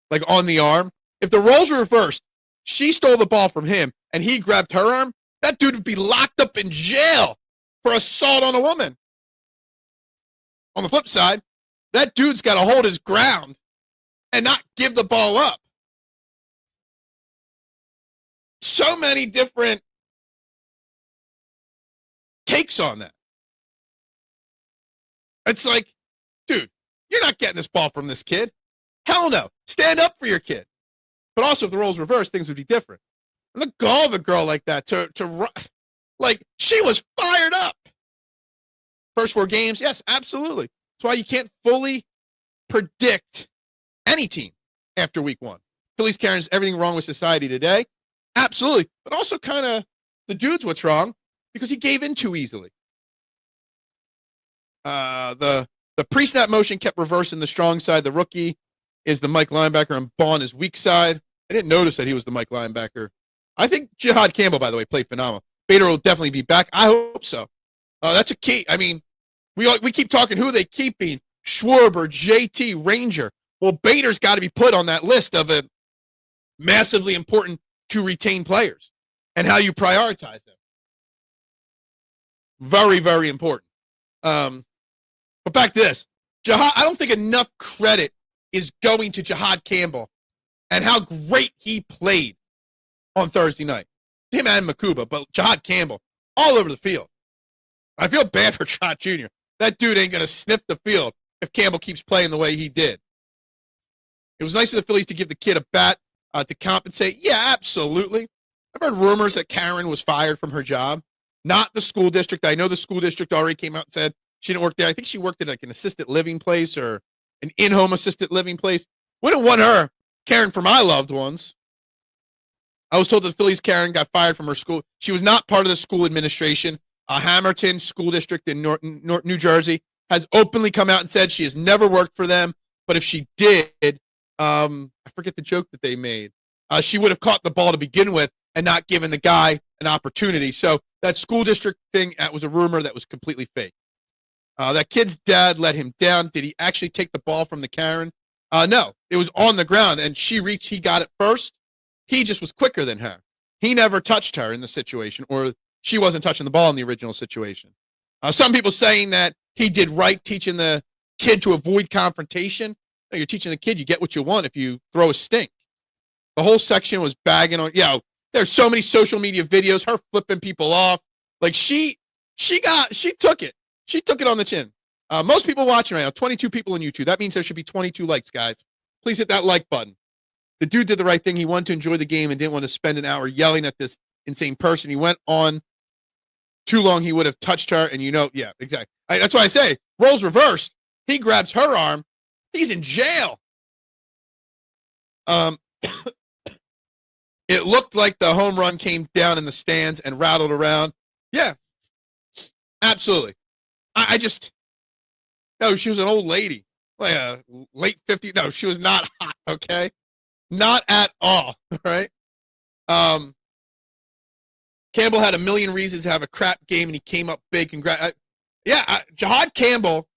like on the arm. If the roles were reversed, she stole the ball from him and he grabbed her arm, that dude would be locked up in jail for assault on a woman. On the flip side, that dude's got to hold his ground and not give the ball up. So many different takes on that. It's like, dude, you're not getting this ball from this kid. Hell no. Stand up for your kid. But also, if the roles reversed, things would be different. And the gall of a girl like that like, she was fired up. First 4 games, yes, absolutely. That's why you can't fully predict any team after week 1. Phillies Karen's everything wrong with society today. Absolutely. But also kind of the dude's what's wrong because he gave in too easily. The pre-snap motion kept reversing the strong side. The rookie is the Mike linebacker and Bond is weak side. I didn't notice that he was the Mike linebacker. I think Jihaad Campbell, by the way, played phenomenal. Bader will definitely be back. I hope so. That's a key. I mean, we keep talking who they keeping. Schwarber, JT, Ranger. Well, Bader's got to be put on that list of a massively important to retain players and how you prioritize them. Very, very important. But back to this. Jihaad, I don't think enough credit is going to Jihaad Campbell and how great he played on Thursday night. Him and Makuba, but Jihaad Campbell all over the field. I feel bad for Trot Jr. That dude ain't going to sniff the field if Campbell keeps playing the way he did. It was nice of the Phillies to give the kid a bat to compensate. Yeah, absolutely. I've heard rumors that Karen was fired from her job. Not the school district. I know the school district already came out and said she didn't work there. I think she worked at like an assisted living place or an in-home assisted living place. Wouldn't want her, Karen, for my loved ones. I was told that the Phillies Karen got fired from her school. She was not part of the school administration. Hamilton School District in New Jersey has openly come out and said she has never worked for them. But if she did, I forget the joke that they made. She would have caught the ball to begin with and not given the guy an opportunity. So that school district thing, that was a rumor that was completely fake. That kid's dad let him down. Did he actually take the ball from the Karen? No, it was on the ground, and she reached. He got it first. He just was quicker than her. He never touched her in the situation, or she wasn't touching the ball in the original situation. Some people saying that he did right teaching the kid to avoid confrontation. No, you're teaching the kid you get what you want if you throw a stink. The whole section was bagging on, there's so many social media videos, her flipping people off. Like she took it. She took it on the chin. Most people watching right now, 22 people on YouTube. That means there should be 22 likes, guys. Please hit that like button. The dude did the right thing. He wanted to enjoy the game and didn't want to spend an hour yelling at this insane person. He went on too long. He would have touched her. And yeah, exactly. That's why I say roles reversed. He grabs her arm. He's in jail. It looked like the home run came down in the stands and rattled around. Yeah, absolutely. No, she was an old lady, like a late 50s. No, she was not hot, okay? Not at all, right? Campbell had a million reasons to have a crap game, and he came up big. Jihaad Campbell,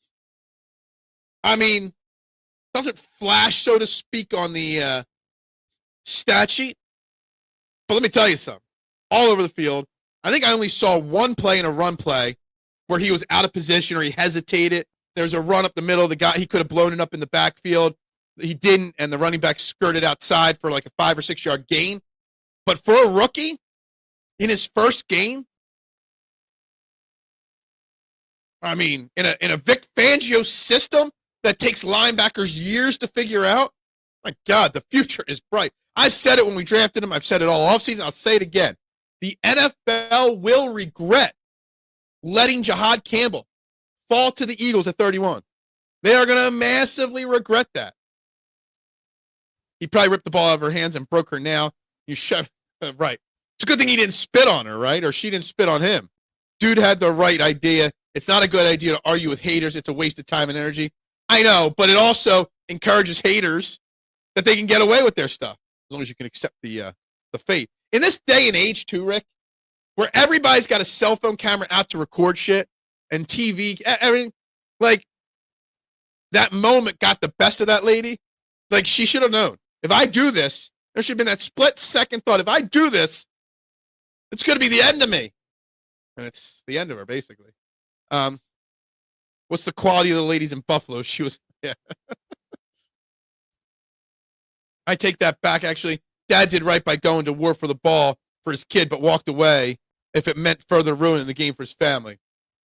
doesn't flash, so to speak, on the stat sheet. But let me tell you something. All over the field, I think I only saw one play in a run play where he was out of position or he hesitated. There's a run up the middle. The guy, he could have blown it up in the backfield. He didn't, and the running back skirted outside for like a 5 or 6 yard gain. But for a rookie, in his first game, in a Vic Fangio system that takes linebackers years to figure out, my God, the future is bright. I said it when we drafted him. I've said it all offseason. I'll say it again. The NFL will regret letting Jihaad Campbell fall to the Eagles at 31. They are going to massively regret that. He probably ripped the ball out of her hands and broke her nail. You shut right. It's a good thing he didn't spit on her, right? Or she didn't spit on him. Dude had the right idea. It's not a good idea to argue with haters. It's a waste of time and energy. I know, but it also encourages haters that they can get away with their stuff as long as you can accept the fate. In this day and age, too, Rick, where everybody's got a cell phone camera out to record shit and TV, everything, like that moment got the best of that lady. Like she should have known. If I do this, there should have been that split second thought. If I do this, it's going to be the end of me. And it's the end of her, basically. What's the quality of the ladies in Buffalo? She was, yeah. I take that back, actually. Dad did right by going to war for the ball for his kid, but walked away if it meant further ruin in the game for his family.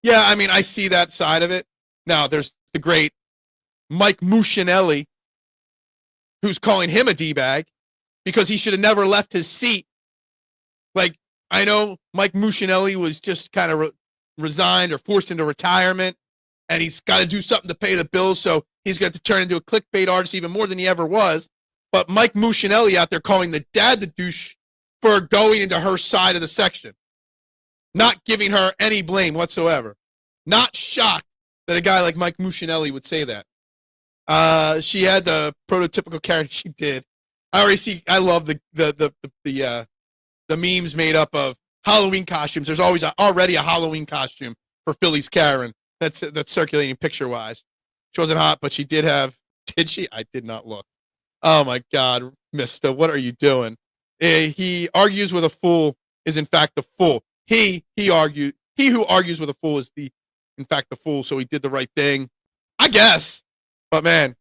Yeah, I mean, I see that side of it. Now, there's the great Mike Mushinelli, who's calling him a D-bag because he should have never left his seat. Like, I know Mike Mushinelli was just kind of resigned or forced into retirement, and he's got to do something to pay the bills, so he's got to turn into a clickbait artist even more than he ever was. But Mike Mushinelli out there calling the dad the douche for going into her side of the section, not giving her any blame whatsoever. Not shocked that a guy like Mike Mushinelli would say that. She had the prototypical character. She did. I already see. I love the memes made up of Halloween costumes. There's always already a Halloween costume for Phillies Karen. That's circulating picture wise. She wasn't hot, but she did have. Did she? I did not look. Oh my God, Mister, what are you doing? He argues with a fool is in fact the fool. He who argues with a fool is in fact the fool. So he did the right thing, I guess. But man,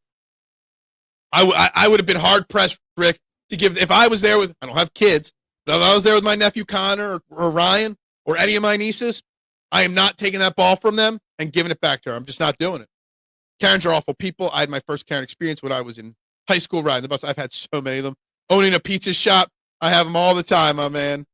I would have been hard pressed, Rick, to give if I was there with. I don't have kids, but if I was there with my nephew Connor or Ryan or any of my nieces, I am not taking that ball from them and giving it back to her. I'm just not doing it. Karens are awful people. I had my first Karen experience when I was in high school riding the bus. I've had so many of them. Owning a pizza shop, I have them all the time, my man.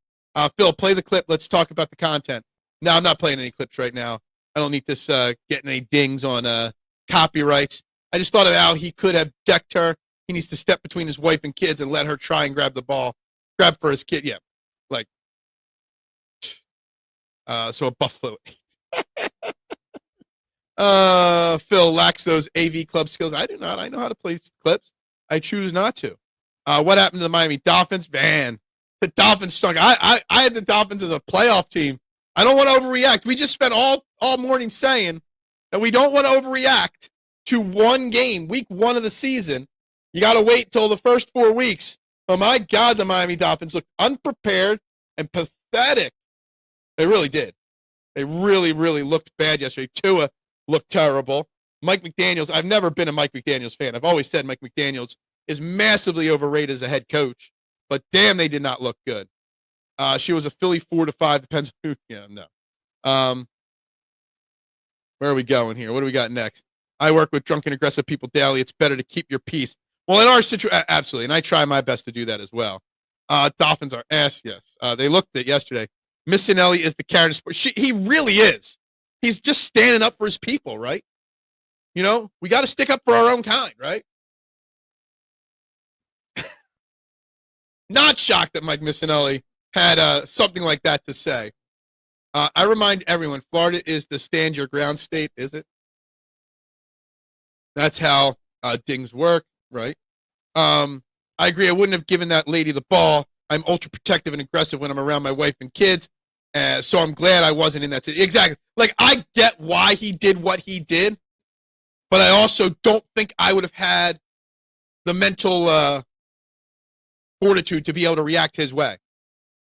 Phil, play the clip. Let's talk about the content. No, I'm not playing any clips right now. I don't need this getting any dings on copyrights. I just thought of how he could have decked her. He needs to step between his wife and kids and let her try and grab the ball. Grab for his kid. Yeah. Like, so a Buffalo. Phil lacks those AV club skills. I do not. I know how to play clips. I choose not to. What happened to the Miami Dolphins? Man, the Dolphins suck. I had the Dolphins as a playoff team. I don't want to overreact. We just spent all morning saying that we don't want to overreact to one game, week 1 of the season. You got to wait till the first 4 weeks. Oh, my God, the Miami Dolphins looked unprepared and pathetic. They really did. They really, really looked bad yesterday. Tua looked terrible. Mike McDaniels, I've never been a Mike McDaniels fan. I've always said Mike McDaniels is massively overrated as a head coach, but damn, they did not look good. She was a Philly 4-5. Depends who. Yeah, no. Where are we going here? What do we got next? I work with drunken, aggressive people daily. It's better to keep your peace. Well, in our situation, absolutely, and I try my best to do that as well. Dolphins are ass, yes. They looked at yesterday. Missinelli is the Karen sport. He really is. He's just standing up for his people, right? You know, we got to stick up for our own kind, right? Not shocked that Mike Missinelli had something like that to say. I remind everyone, Florida is the stand your ground state, is it? That's how things work, right? I agree. I wouldn't have given that lady the ball. I'm ultra protective and aggressive when I'm around my wife and kids. So I'm glad I wasn't in that situation. Exactly. Like, I get why he did what he did, but I also don't think I would have had the mental fortitude to be able to react his way.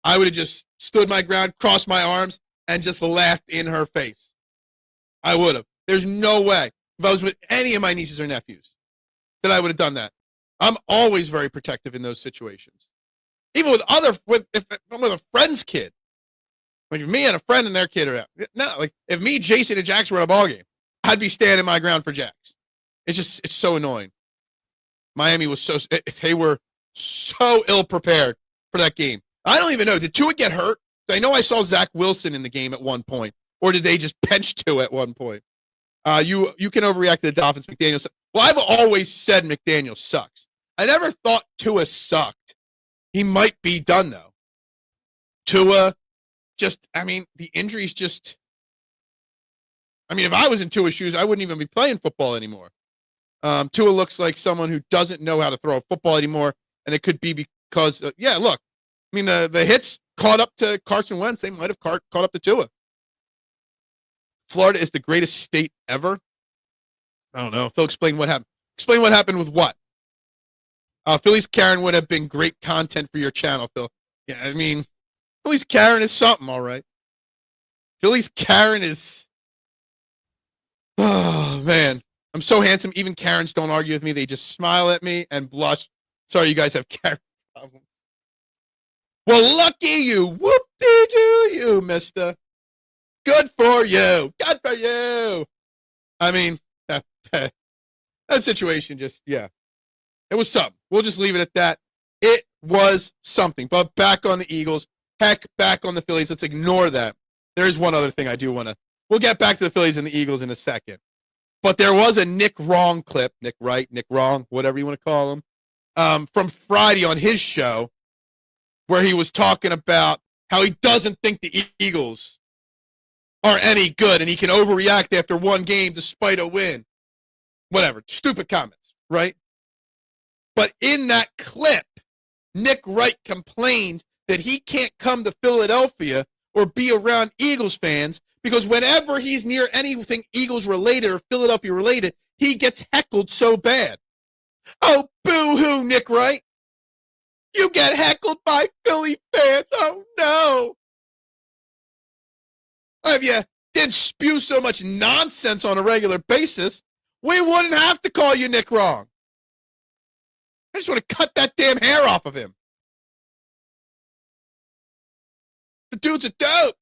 I would have just stood my ground, crossed my arms, and just laughed in her face. I would have. There's no way, if I was with any of my nieces or nephews, that I would have done that. I'm always very protective in those situations. Even with if I'm with a friend's kid. Like if me and a friend and their kid are out. No, like if me, Jason, and Jax were at a ball game, I'd be standing my ground for Jax. It's so annoying. Miami was they were so ill prepared for that game. I don't even know. Did Tua get hurt? I know I saw Zach Wilson in the game at one point. Or did they just bench Tua at one point? You can overreact to the Dolphins. McDaniel. Well, I've always said McDaniel sucks. I never thought Tua sucked. He might be done though. Tua, the injuries just. If I was in Tua's shoes, I wouldn't even be playing football anymore. Tua looks like someone who doesn't know how to throw a football anymore, and it could be because, look, the hits caught up to Carson Wentz. They might have caught up to Tua. Florida is the greatest state ever. I don't know. Phil, explain what happened. Explain what happened with what? Phillies Karen would have been great content for your channel, Phil. Yeah, Phillies Karen is something, all right. Phillies Karen is... Oh, man. I'm so handsome. Even Karens don't argue with me. They just smile at me and blush. Sorry, you guys have Karen problems. Well, lucky you. Whoop-de-doo you, mister. Good for you. Good for you. That situation just, it was something. We'll just leave it at that. It was something. But back on the Eagles. Heck, back on the Phillies. Let's ignore that. There is one other thing I do want to. We'll get back to the Phillies and the Eagles in a second. But there was a Nick Wrong clip, Nick Right, Nick Wrong, whatever you want to call him, from Friday on his show where he was talking about how he doesn't think the Eagles are any good and he can overreact after one game despite a win. Whatever, stupid comments, right? But in that clip, Nick Wright complained that he can't come to Philadelphia or be around Eagles fans because whenever he's near anything Eagles related or Philadelphia related, he gets heckled so bad. Oh, boo-hoo, Nick Wright. You get heckled by Philly fans. Oh, no. If you didn't spew so much nonsense on a regular basis, we wouldn't have to call you Nick Wrong. I just want to cut that damn hair off of him. The dude's a dope.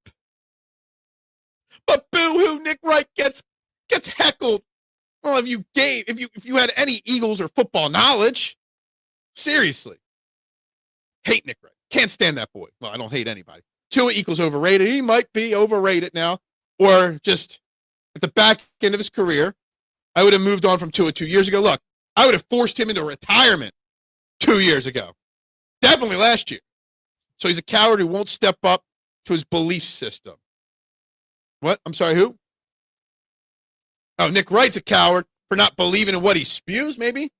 But boo-hoo, Nick Wright gets heckled. Well, if you had any Eagles or football knowledge, seriously. Hate Nick Wright. Can't stand that boy. Well, I don't hate anybody. Tua equals overrated. He might be overrated now, or just at the back end of his career. I would have moved on from Tua 2 years ago. Look, I would have forced him into retirement 2 years ago. Definitely last year. So he's a coward who won't step up to his belief system. What? I'm sorry, who? Oh, Nick Wright's a coward for not believing in what he spews, maybe?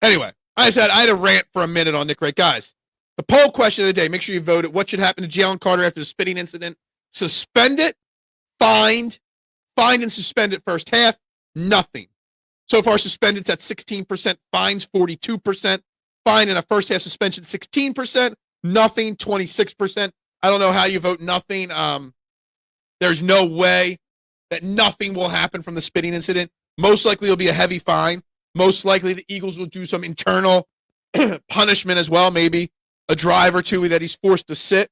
Anyway, I had a rant for a minute on Nick Wright. Guys, the poll question of the day, make sure you vote it. What should happen to Jalen Carter after the spitting incident? Suspend it, fined and suspended first half, nothing. So far, suspended's at 16%, fines 42%, fine in a first half suspension 16%, nothing 26%. I don't know how you vote nothing. There's no way that nothing will happen from the spitting incident. Most likely it'll be a heavy fine. Most likely the Eagles will do some internal punishment as well, maybe a drive or two that he's forced to sit.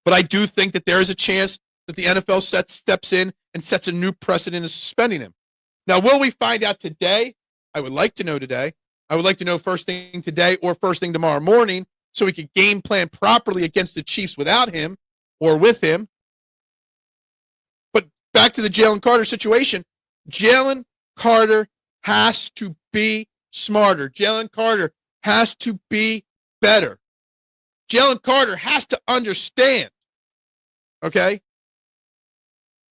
But I do think that there is a chance that the NFL steps in and sets a new precedent of suspending him. Now, will we find out today? I would like to know today. I would like to know first thing today or first thing tomorrow morning so we could game plan properly against the Chiefs without him or with him. But back to the Jalen Carter situation. Jalen Carter has to be smarter. Jalen Carter has to be better. Jalen Carter has to understand, okay,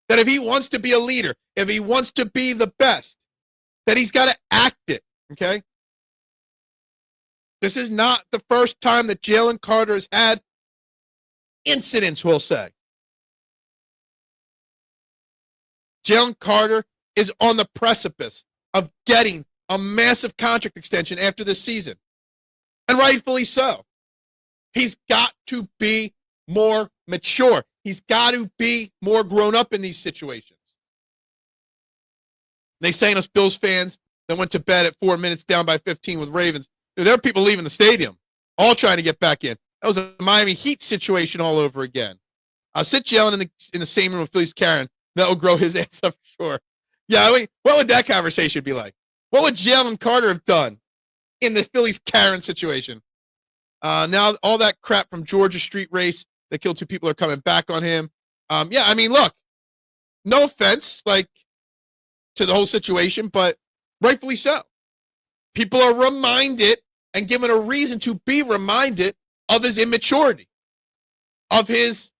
that if he wants to be a leader, if he wants to be the best, that he's got to act it, okay? This is not the first time that Jalen Carter has had incidents, we'll say. Jalen Carter is on the precipice of getting a massive contract extension after this season, and rightfully so. He's got to be more mature. He's got to be more grown up in these situations. They saying us Bills fans that went to bed at 4 minutes down by 15 with Ravens. There are people leaving the stadium, all trying to get back in. That was a Miami Heat situation all over again. I'll sit Jalen in the same room with Phillies Karen. That will grow his ass up for sure. Yeah, what would that conversation be like? What would Jalen Carter have done in the Phillies Karen situation? Now all that crap from Georgia street race that killed two people are coming back on him. Look, No offense, like, to the whole situation, but rightfully so. People are reminded and given a reason to be reminded of his immaturity, of his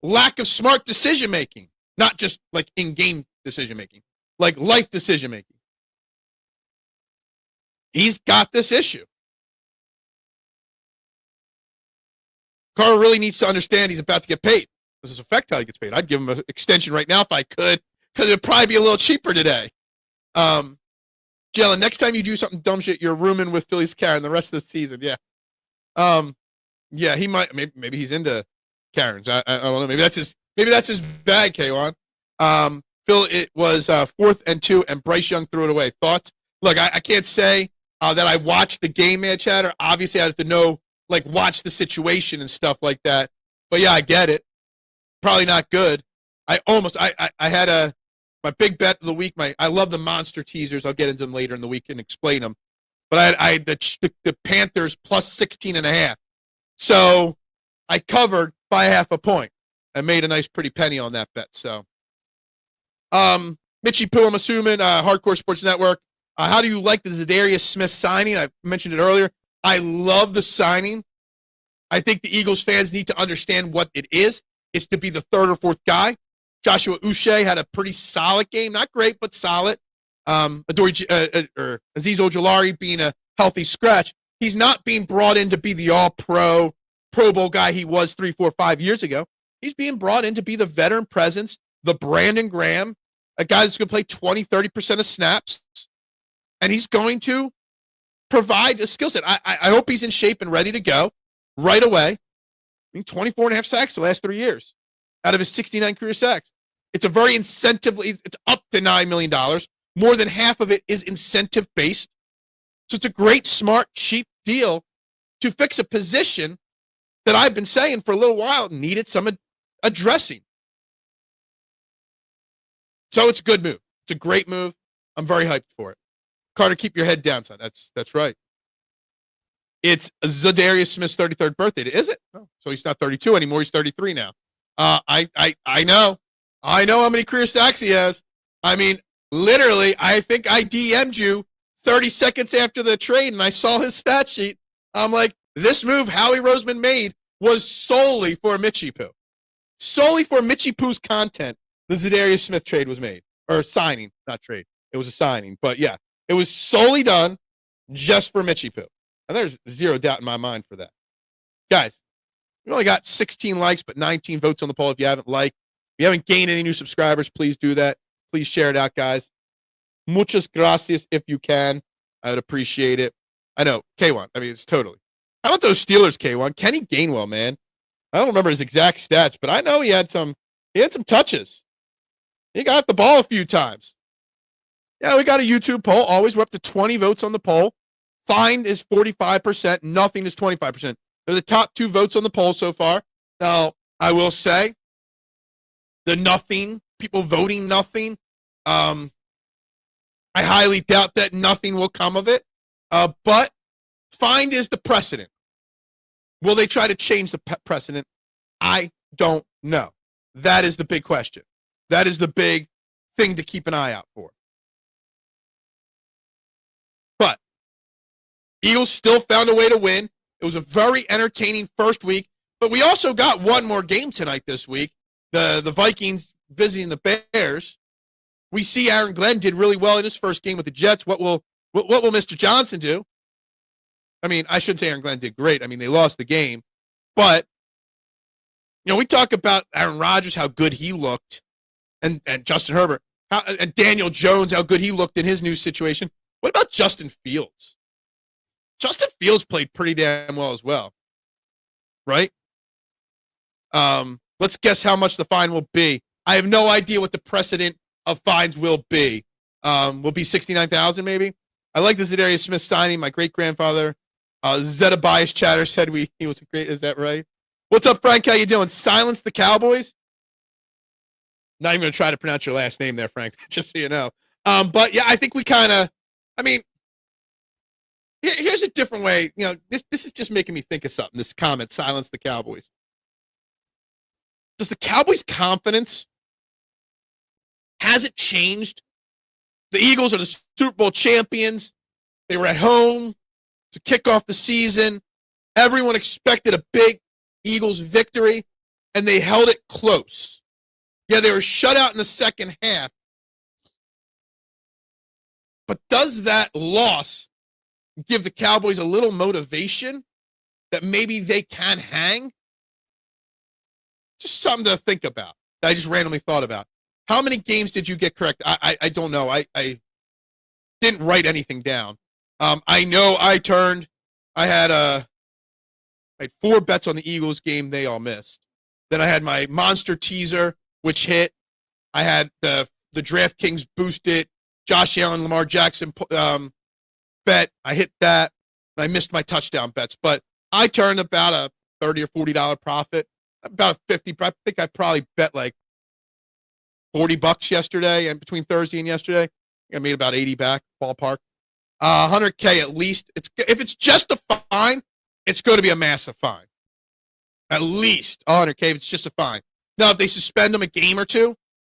lack of smart decision-making, not just like in-game decision-making, like life decision-making. He's got this issue. Carter really needs to understand he's about to get paid. Does this affect how he gets paid? I'd give him an extension right now if I could, because it would probably be a little cheaper today. Jalen, next time you do something dumb shit, you're rooming with Phillies Karen the rest of the season. Yeah. Yeah, he might. Maybe he's into Karens. I don't know. Maybe that's his bag, K1. Phil, it was 4th and 2, and Bryce Young threw it away. Thoughts? Look, I can't say that I watched the game, man, Chatter. Obviously, I have to know, like, watch the situation and stuff like that. But yeah, I get it. Probably not good. I had my big bet of the week. I love the monster teasers. I'll get into them later in the week and explain them. But I had the Panthers plus 16.5. So I covered by half a point. I made a nice pretty penny on that bet. So, Mitchie Poo, I'm assuming, Hardcore Sports Network. How do you like the Za'Darius Smith signing? I mentioned it earlier. I love the signing. I think the Eagles fans need to understand what it is. It's to be the 3rd or 4th guy. Joshua Uche had a pretty solid game. Not great, but solid. Aziz Ojulari being a healthy scratch. He's not being brought in to be the all-pro, Pro Bowl guy he was 3, 4, 5 years ago. He's being brought in to be the veteran presence, the Brandon Graham, a guy that's going to play 20, 30% of snaps. And he's going to provide a skill set. I hope he's in shape and ready to go right away. 24.5 sacks the last 3 years out of his 69 career sacks. It's a very incentive. It's up to $9 million. More than half of it is incentive-based. So it's a great, smart, cheap deal to fix a position that I've been saying for a little while needed some addressing. So it's a good move. It's a great move. I'm very hyped for it. Carter, keep your head down, son. That's right. It's Za'Darius Smith's 33rd birthday. Is it? Oh, so he's not 32 anymore. He's 33 now. I know. I know how many career sacks he has. I mean, literally, I think I DM'd you 30 seconds after the trade, and I saw his stat sheet. I'm like, this move Howie Roseman made was solely for Mitchie Poo. Solely for Mitchie Poo's content, the Za'Darius Smith trade was made. Or signing, not trade. It was a signing. But, yeah, it was solely done just for Mitchie Poo. And there's zero doubt in my mind for that. Guys, we only got 16 likes, but 19 votes on the poll. If you haven't liked, if you haven't gained any new subscribers, please do that. Please share it out, guys. Muchas gracias if you can. I would appreciate it. I know, K1. I mean, it's totally. How about those Steelers, K1? Kenny Gainwell, man. I don't remember his exact stats, but I know he had some touches. He got the ball a few times. Yeah, we got a YouTube poll. Always, we're up to 20 votes on the poll. Find is 45%. Nothing is 25%. They're the top 2 votes on the poll so far. Now, I will say, the nothing, people voting nothing, I highly doubt that nothing will come of it. But find is the precedent. Will they try to change the precedent? I don't know. That is the big question. That is the big thing to keep an eye out for. But Eagles still found a way to win. It was a very entertaining first week. But we also got one more game tonight this week. The Vikings visiting the Bears. We see Aaron Glenn did really well in his first game with the Jets. What will Mr. Johnson do? I mean, I shouldn't say Aaron Glenn did great. I mean, they lost the game. But, we talk about Aaron Rodgers, how good he looked, and Justin Herbert, and Daniel Jones, how good he looked in his new situation. What about Justin Fields? Justin Fields played pretty damn well as well. Right? Let's guess how much the fine will be. I have no idea what the precedent of fines will be. Will be $69,000 maybe. I like the Za'Darius Smith signing. My great grandfather, Za'Darius Chatter said he was a great. Is that right? What's up, Frank? How you doing? Silence the Cowboys. Not even gonna try to pronounce your last name there, Frank. Just so you know. But yeah, I think we kind of. I mean, here's a different way. This is just making me think of something. This comment, silence the Cowboys. Does the Cowboys' confidence Has it changed? The Eagles are the Super Bowl champions. They were at home to kick off the season. Everyone expected a big Eagles victory, and they held it close. Yeah, they were shut out in the second half. But does that loss give the Cowboys a little motivation that maybe they can hang? Just something to think about. I just randomly thought about. How many games did you get correct? I don't know. I didn't write anything down. I know I had 4 bets on the Eagles game. They all missed. Then I had my monster teaser, which hit. I had the DraftKings boosted Josh Allen, Lamar Jackson bet. I hit that. I missed my touchdown bets, but I turned about a $30 or $40 profit. About a 50. I think I probably bet like $40 yesterday, and between Thursday and yesterday, I made about 80 back, ballpark. 100K at least. If it's just a fine, it's going to be a massive fine. At least 100K if it's just a fine. Now, if they suspend him a game or two,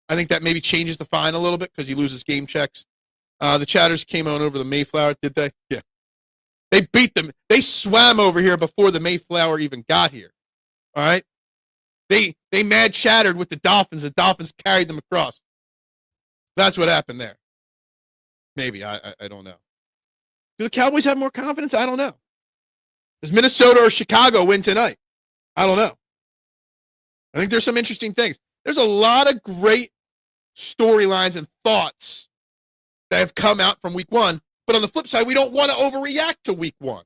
I think that maybe changes the fine a little bit because he loses game checks. The Chatters came on over the Mayflower, did they? Yeah. They beat them. They swam over here before the Mayflower even got here. All right? They mad chattered with the Dolphins. The Dolphins carried them across. That's what happened there. Maybe. I don't know. Do the Cowboys have more confidence? I don't know. Does Minnesota or Chicago win tonight? I don't know. I think there's some interesting things. There's a lot of great storylines and thoughts that have come out from week 1. But on the flip side, we don't want to overreact to week 1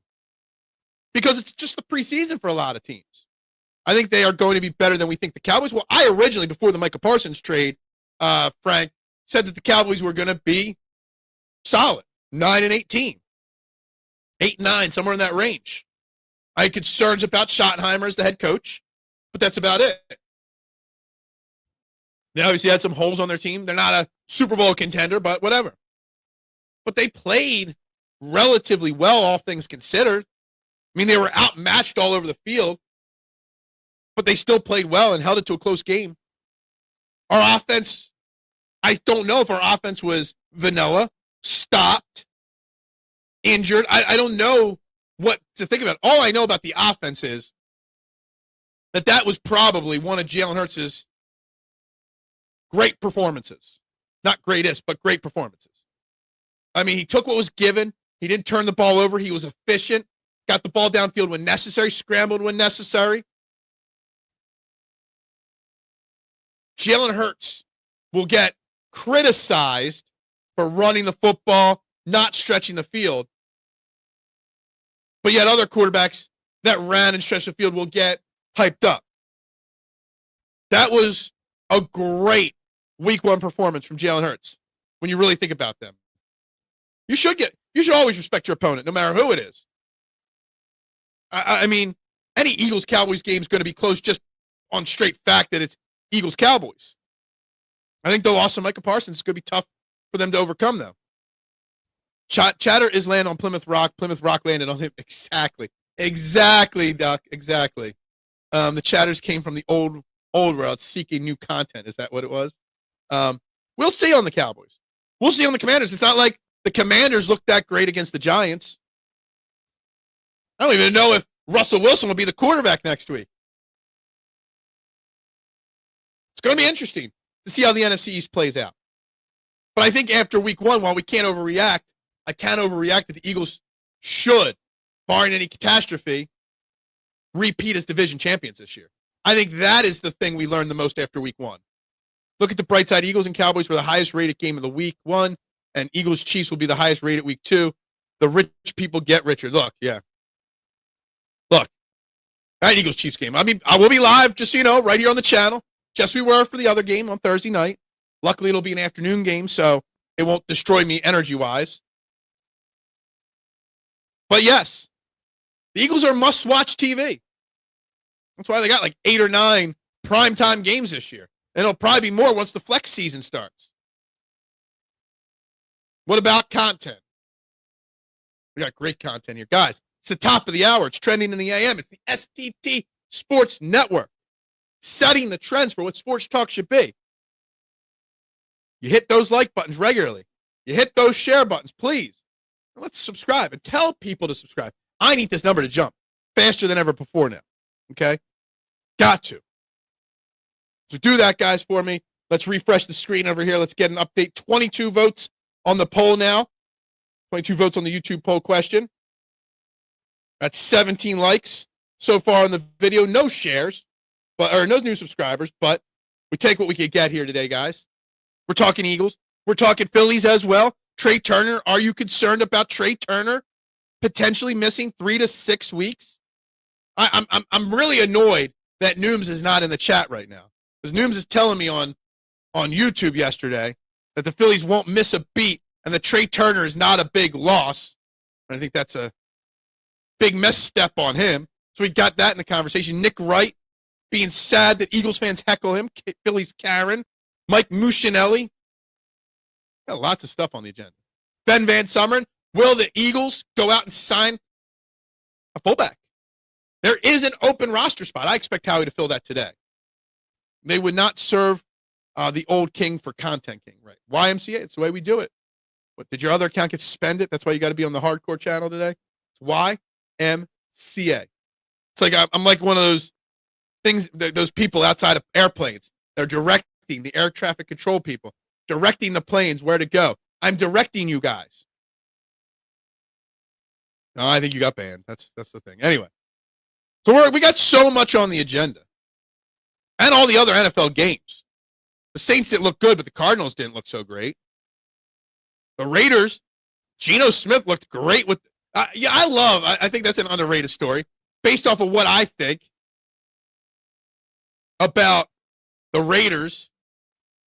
because it's just the preseason for a lot of teams. I think they are going to be better than we think the Cowboys will. I originally, before the Micah Parsons trade, Frank, said that the Cowboys were going to be solid, 9-18, 8-9, somewhere in that range. I had concerns about Schottenheimer as the head coach, but that's about it. They obviously had some holes on their team. They're not a Super Bowl contender, but whatever. But they played relatively well, all things considered. I mean, they were outmatched all over the field, but they still played well and held it to a close game. Our offense, I don't know if our offense was vanilla, stopped, injured. I don't know what to think about. All I know about the offense is that was probably one of Jalen Hurts' great performances. Not greatest, but great performances. I mean, he took what was given. He didn't turn the ball over. He was efficient, got the ball downfield when necessary, scrambled when necessary. Jalen Hurts will get criticized for running the football, not stretching the field. But yet other quarterbacks that ran and stretched the field will get hyped up. That was a great week 1 performance from Jalen Hurts when you really think about them. You should always respect your opponent, no matter who it is. I mean, any Eagles-Cowboys game is going to be close just on straight fact that it's Eagles-Cowboys. I think the loss of Micah Parsons is going to be tough for them to overcome, though. Chatter is landing on Plymouth Rock. Plymouth Rock landed on him. Exactly, Duck. Exactly. The chatters came from the old world seeking new content. Is that what it was? We'll see on the Cowboys. We'll see on the Commanders. It's not like the Commanders looked that great against the Giants. I don't even know if Russell Wilson will be the quarterback next week. It's going to be interesting to see how the NFC East plays out. But I think after week 1, while we can't overreact, I can't overreact that the Eagles should, barring any catastrophe, repeat as division champions this year. I think that is the thing we learned the most after week 1. Look at the bright side. Eagles and Cowboys were the highest rated game of the week 1, and Eagles Chiefs will be the highest rated week 2. The rich people get richer. Look. That Eagles Chiefs game. I mean, I will be live, just so you know, right here on the channel. Just we were for the other game on Thursday night. Luckily, it'll be an afternoon game, so it won't destroy me energy-wise. But yes, the Eagles are must-watch TV. That's why they got like 8 or 9 primetime games this year. And it'll probably be more once the flex season starts. What about content? We got great content here. Guys, it's the top of the hour. It's trending in the AM. It's the STT Sports Network. Setting the trends for what sports talk should be. You hit those like buttons regularly. You hit those share buttons, please. And let's subscribe and tell people to subscribe. I need this number to jump faster than ever before now. Okay? Got to. So do that, guys, for me. Let's refresh the screen over here. Let's get an update. 22 votes on the poll now. 22 votes on the YouTube poll question. That's 17 likes so far on the video. No shares, or no new subscribers, but we take what we could get here today, guys. We're talking Eagles. We're talking Phillies as well. Trey Turner. Are you concerned about Trey Turner potentially missing 3 to 6 weeks? I'm really annoyed that Nooms is not in the chat right now, because Nooms is telling me on YouTube yesterday that the Phillies won't miss a beat and that Trey Turner is not a big loss. And I think that's a big misstep on him. So we got that in the conversation. Nick Wright being sad that Eagles fans heckle him. Phillies Karen. Mike Muscinelli. Got lots of stuff on the agenda. Ben Van Summeren. Will the Eagles go out and sign a fullback? There is an open roster spot. I expect Howie to fill that today. They would not serve the old king for content king, right? YMCA, it's the way we do it. What, did your other account get suspended? That's why you got to be on the hardcore channel today? It's YMCA. It's like I'm like one of those things, those people outside of airplanes. They're directing the air traffic control people, directing the planes where to go. I'm directing you guys. No, I think you got banned. That's the thing. Anyway, so we got so much on the agenda. And all the other NFL games. The Saints didn't look good, but the Cardinals didn't look so great. The Raiders, Geno Smith looked great with. I think that's an underrated story based off of what I think about the Raiders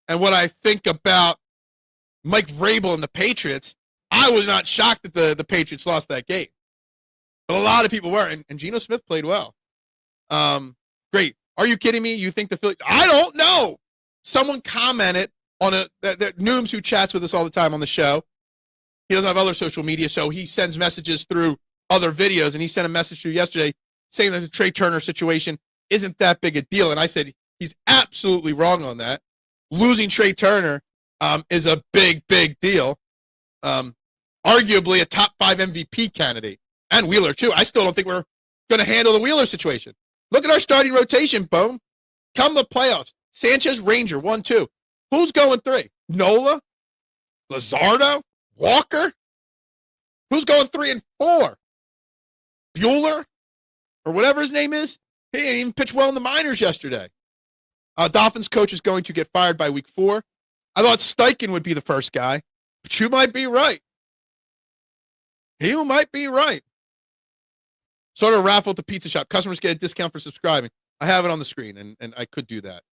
and what I think about Mike Vrabel and the Patriots. I was not shocked that the Patriots lost that game. But a lot of people were, and Geno Smith played well. Great. Are you kidding me? You think the Phillies? I don't know. Someone commented on that Nooms, who chats with us all the time on the show. He doesn't have other social media, so he sends messages through other videos, and he sent a message through yesterday saying that the Trey Turner situation isn't that big a deal. And I said he's absolutely wrong on that. Losing Trey Turner is a big, big deal. Arguably a top 5 MVP candidate, and Wheeler too. I still don't think we're going to handle the Wheeler situation. Look at our starting rotation, boom. Come the playoffs. Sanchez, Ranger, 1-2. Who's going 3? Nola? Luzardo? Walker? Who's going 3 and 4? Bueller? Or whatever his name is? He didn't even pitch well in the minors yesterday. Dolphins coach is going to get fired by week 4. I thought Steichen would be the first guy, but you might be right. You might be right. Sort of raffle at the pizza shop. Customers get a discount for subscribing. I have it on the screen, and I could do that.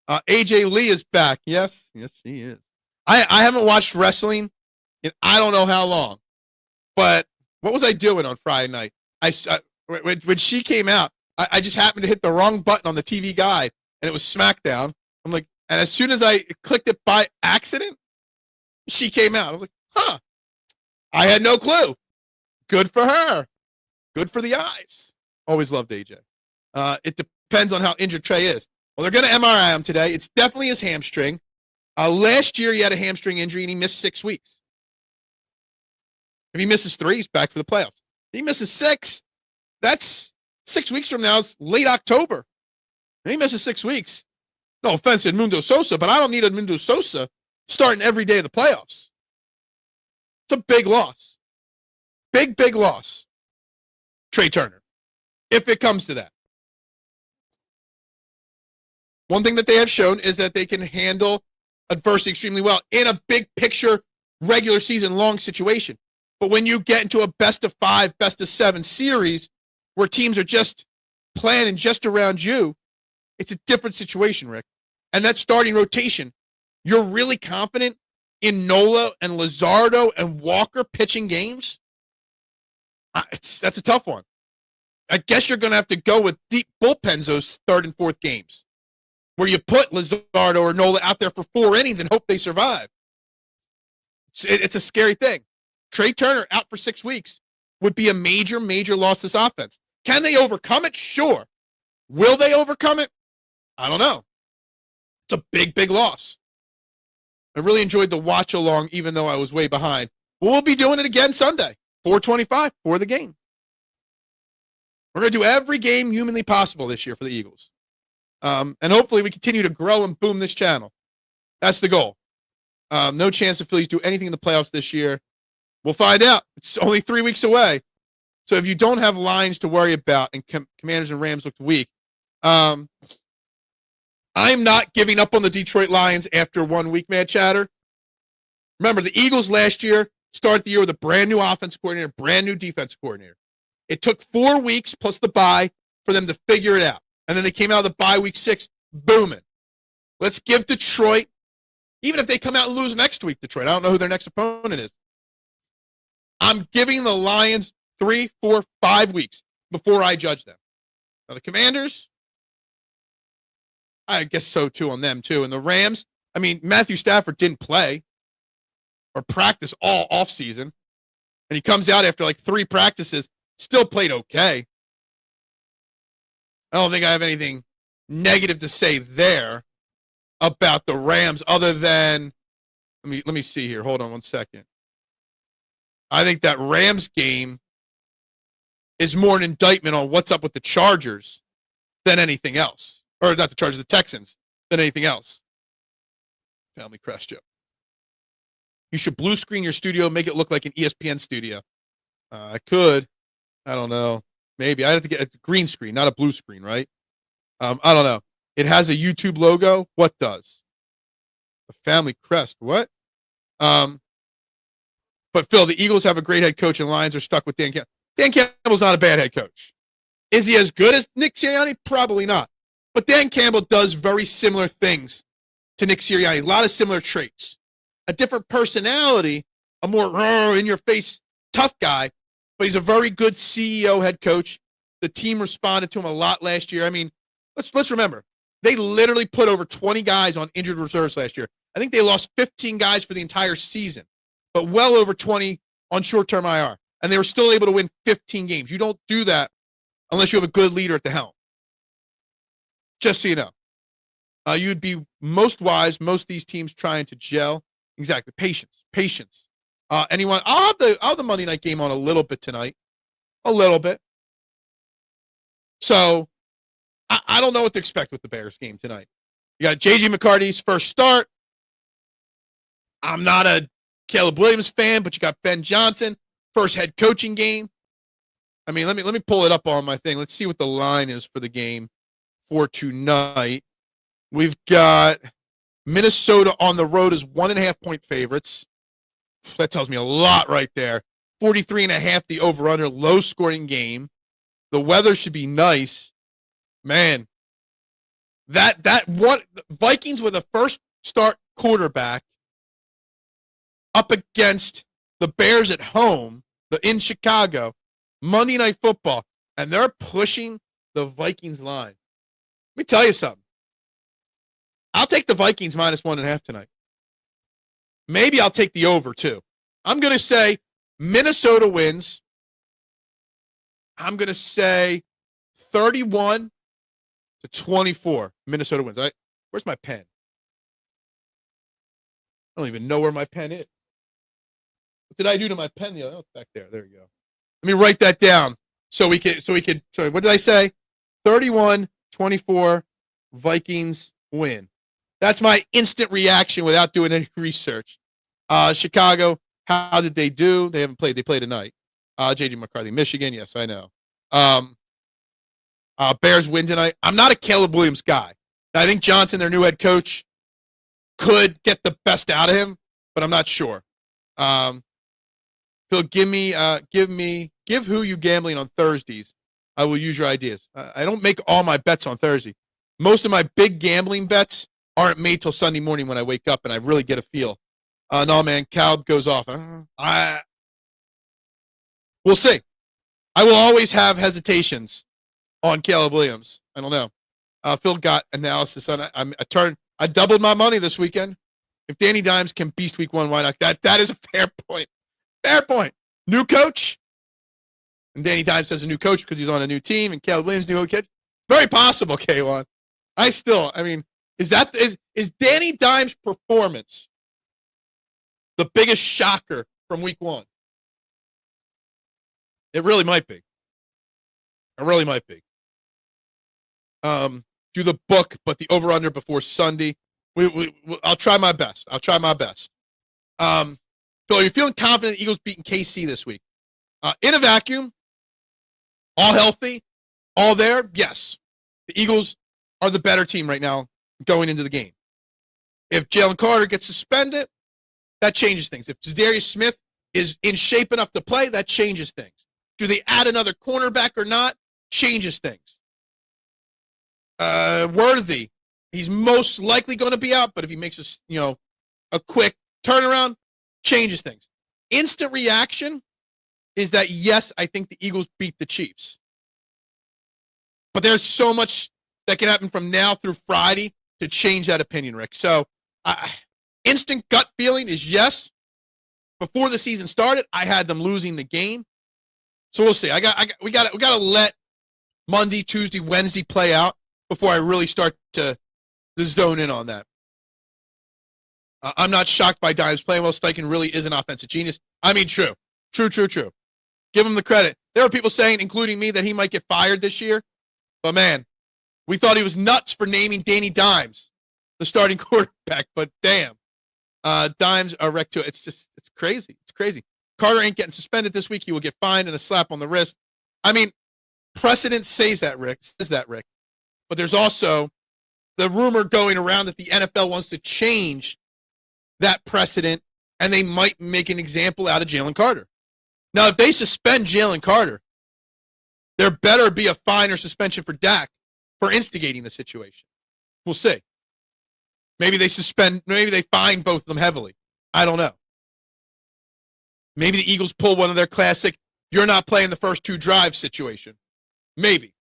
AJ Lee is back. Yes, she is. I haven't watched wrestling in I don't know how long. But what was I doing on Friday night? When she came out, I just happened to hit the wrong button on the TV guide, and it was SmackDown. I'm like, and as soon as I clicked it by accident, she came out. I'm like, huh. I had no clue. Good for her. Good for the eyes. Always loved AJ. It depends on how injured Trey is. Well, they're going to MRI him today. It's definitely his hamstring. Last year, he had a hamstring injury, and he missed 6 weeks. If he misses 3, he's back for the playoffs. If he misses 6, that's 6 weeks from now. It's late October. If he misses 6 weeks, no offense to Edmundo Sosa, but I don't need Edmundo Sosa starting every day of the playoffs. It's a big loss. Big, big loss. Trey Turner, if it comes to that. One thing that they have shown is that they can handle adversity extremely well in a big picture, regular season long situation. But when you get into a best of 5, best of 7 series where teams are just planning just around you, it's a different situation, Rick. And that starting rotation, you're really confident in Nola and Luzardo and Walker pitching games? That's a tough one. I guess you're going to have to go with deep bullpens those 3rd and 4th games, where you put Luzardo or Nola out there for 4 innings and hope they survive. It's a scary thing. Trey Turner out for 6 weeks would be a major, major loss to this offense. Can they overcome it? Sure. Will they overcome it? I don't know. It's a big, big loss. I really enjoyed the watch along, even though I was way behind. But we'll be doing it again Sunday, 4:25 for the game. We're going to do every game humanly possible this year for the Eagles. And hopefully we continue to grow and boom this channel. That's the goal. No chance the Phillies do anything in the playoffs this year. We'll find out. It's only 3 weeks away. So if you don't have lines to worry about and Commanders and Rams looked weak, I'm not giving up on the Detroit Lions after 1 week, Mad Chatter. Remember, the Eagles last year started the year with a brand new offense coordinator, brand new defense coordinator. It took 4 weeks plus the bye for them to figure it out. And then they came out of the bye week 6, booming. Let's give Detroit, even if they come out and lose next week, Detroit, I don't know who their next opponent is. I'm giving the Lions 3, 4, 5 weeks before I judge them. Now, the Commanders, I guess so, too, on them, too. And the Rams, I mean, Matthew Stafford didn't play or practice all offseason. And he comes out after like 3 practices, still played okay. I don't think I have anything negative to say there about the Rams other than, let me see here. Hold on 1 second. I think that Rams game is more an indictment on what's up with the Chargers than anything else. Or not the Chargers, the Texans, than anything else. Family Crest joke. You should blue screen your studio, make it look like an ESPN studio. I could. I don't know. Maybe. I'd have to get a green screen, not a blue screen, right? I don't know. It has a YouTube logo. What does? The Family Crest. What? But, Phil, the Eagles have a great head coach and Lions are stuck with Dan Campbell. Dan Campbell's not a bad head coach. Is he as good as Nick Sirianni? Probably not. But Dan Campbell does very similar things to Nick Sirianni. A lot of similar traits. A different personality, a more in-your-face tough guy, but he's a very good CEO head coach. The team responded to him a lot last year. I mean, let's remember, they literally put over 20 guys on injured reserves last year. I think they lost 15 guys for the entire season, but well over 20 on short-term IR. And they were still able to win 15 games. You don't do that unless you have a good leader at the helm. Just so you know. You'd be most wise, most of these teams trying to gel. Exactly. Patience. Anyone? I'll have the Monday night game on a little bit tonight. A little bit. So I don't know what to expect with the Bears game tonight. You got J.J. McCarthy's first start. I'm not a Caleb Williams fan, but you got Ben Johnson, first head coaching game. I mean, let me pull it up on my thing. Let's see what the line is for the game for tonight. We've got Minnesota on the road as 1.5-point favorites. That tells me a lot right there. 43.5 the over-under, low-scoring game. The weather should be nice. Man, that what Vikings with a first start quarterback up against the Bears at home, in Chicago, Monday Night Football, and they're pushing the Vikings line. Let me tell you something. I'll take the Vikings minus 1.5 tonight. Maybe I'll take the over, too. I'm going to say Minnesota wins. I'm going to say 31-24. Minnesota wins. Where's my pen? I don't even know where my pen is. What did I do to my pen? Oh, it's back there. There you go. Let me write that down so we could. Sorry, what did I say? 31-24. Vikings win. That's my instant reaction without doing any research. Chicago, how did they do? They haven't played. They play tonight. J.J. McCarthy, Michigan. Yes, I know. Bears win tonight. I'm not a Caleb Williams guy. I think Johnson, their new head coach, could get the best out of him, but I'm not sure. Phil, give who you gambling on Thursdays. I will use your ideas. I don't make all my bets on Thursday. Most of my big gambling bets aren't made till Sunday morning when I wake up and I really get a feel. No, man, Cal goes off. We'll see. I will always have hesitations on Caleb Williams. I don't know. Phil got analysis on it. I doubled my money this weekend. If Danny Dimes can beast week 1, why not? That is a fair point. Fair point. New coach. And Danny Dimes has a new coach because he's on a new team, and Caleb Williams new coach. Very possible, K1. Is Danny Dimes' performance the biggest shocker from week one? It really might be. It really might be. Do the book, but the over-under before Sunday. I'll try my best. Phil, are you feeling confident the Eagles beating KC this week? In a vacuum, all healthy, all there, yes. The Eagles are the better team right now going into the game. If Jalen Carter gets suspended, that changes things. If Za'Darius Smith is in shape enough to play, that changes things. Do they add another cornerback or not? Changes things. Worthy, he's most likely going to be out, but if he makes a quick turnaround, changes things. Instant reaction is that, yes, I think the Eagles beat the Chiefs. But there's so much that can happen from now through Friday to change that opinion, Rick. So instant gut feeling is yes. Before the season started, I had them losing the game. So we'll see. We got to let Monday, Tuesday, Wednesday play out before I really start to zone in on that. I'm not shocked by Dimes playing well. Steichen really is an offensive genius. I mean, true. Give him the credit. There are people saying, including me, that he might get fired this year. But, man, we thought he was nuts for naming Danny Dimes the starting quarterback. But, damn, Dimes are wrecked too. It's crazy. It's crazy. Carter ain't getting suspended this week. He will get fined and a slap on the wrist. I mean, precedent says that, Rick. But there's also the rumor going around that the NFL wants to change that precedent, and they might make an example out of Jalen Carter. Now, if they suspend Jalen Carter, there better be a fine or suspension for Dak for instigating the situation. We'll see. Maybe they fine both of them heavily. I don't know. Maybe the Eagles pull one of their classic, you're not playing the first two drives situation. Maybe.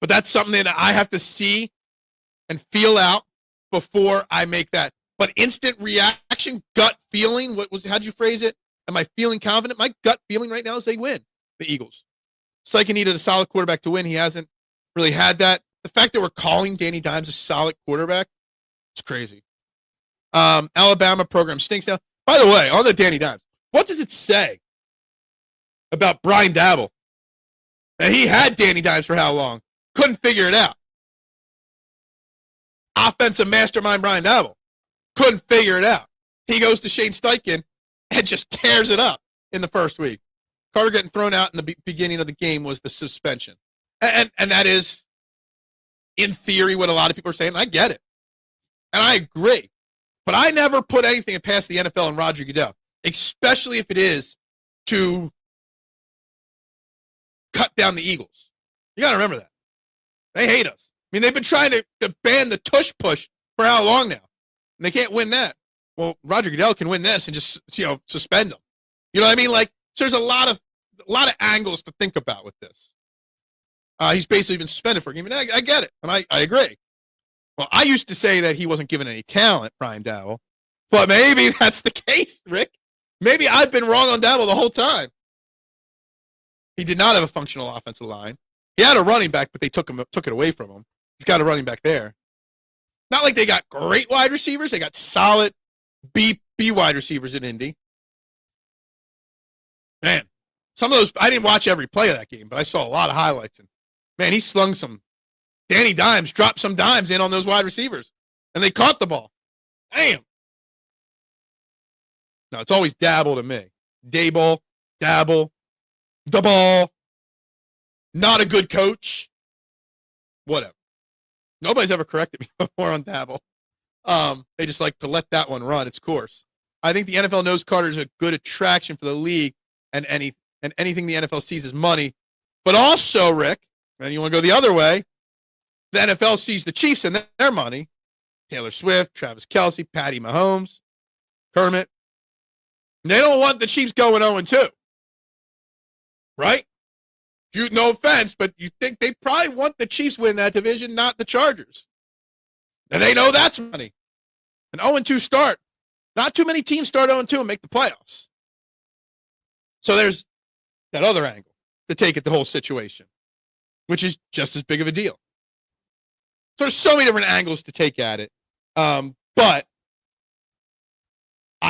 But that's something that I have to see and feel out before I make that. But instant reaction, gut feeling, how'd you phrase it? Am I feeling confident? My gut feeling right now is they win, the Eagles. Steichen needed a solid quarterback to win. He hasn't really had that. The fact that we're calling Danny Dimes a solid quarterback, it's crazy. Alabama program stinks now. By the way, on the Danny Dimes, what does it say about Brian Daboll? That he had Danny Dimes for how long? Couldn't figure it out. Offensive mastermind Brian Daboll couldn't figure it out. He goes to Shane Steichen and just tears it up in the first week. Carter getting thrown out in the beginning of the game was the suspension. And that is, in theory, what a lot of people are saying. I get it. And I agree. But I never put anything past the NFL and Roger Goodell, especially if it is to cut down the Eagles. You got to remember that. They hate us. I mean, they've been trying to ban the tush push for how long now? And they can't win that. Well, Roger Goodell can win this and just, suspend them. You know what I mean? Like, so there's a lot of angles to think about with this. He's basically been suspended for a game, and I get it, and I agree. Well, I used to say that he wasn't given any talent, Brian Daboll, but maybe that's the case, Rick. Maybe I've been wrong on Daboll the whole time. He did not have a functional offensive line. He had a running back, but they took it away from him. He's got a running back there. Not like they got great wide receivers. They got solid B wide receivers in Indy. Man, some of those, I didn't watch every play of that game, but I saw a lot of highlights. And, man, he slung some Danny Dimes, dropped some dimes in on those wide receivers, and they caught the ball. Damn. No, it's always Daboll to me. Daboll, the ball, not a good coach, whatever. Nobody's ever corrected me before on Daboll. They just like to let that one run its course. I think the NFL knows Carter's a good attraction for the league, and anything the NFL sees is money. But also, Rick, and you want to go the other way, the NFL sees the Chiefs and their money. Taylor Swift, Travis Kelce, Patty Mahomes, Kermit. They don't want the Chiefs going 0-2. Right? No offense, but you think they probably want the Chiefs win that division, not the Chargers. And they know that's money. An 0-2 start. Not too many teams start 0-2 and make the playoffs. So there's that other angle to take at the whole situation, which is just as big of a deal. So there's so many different angles to take at it. But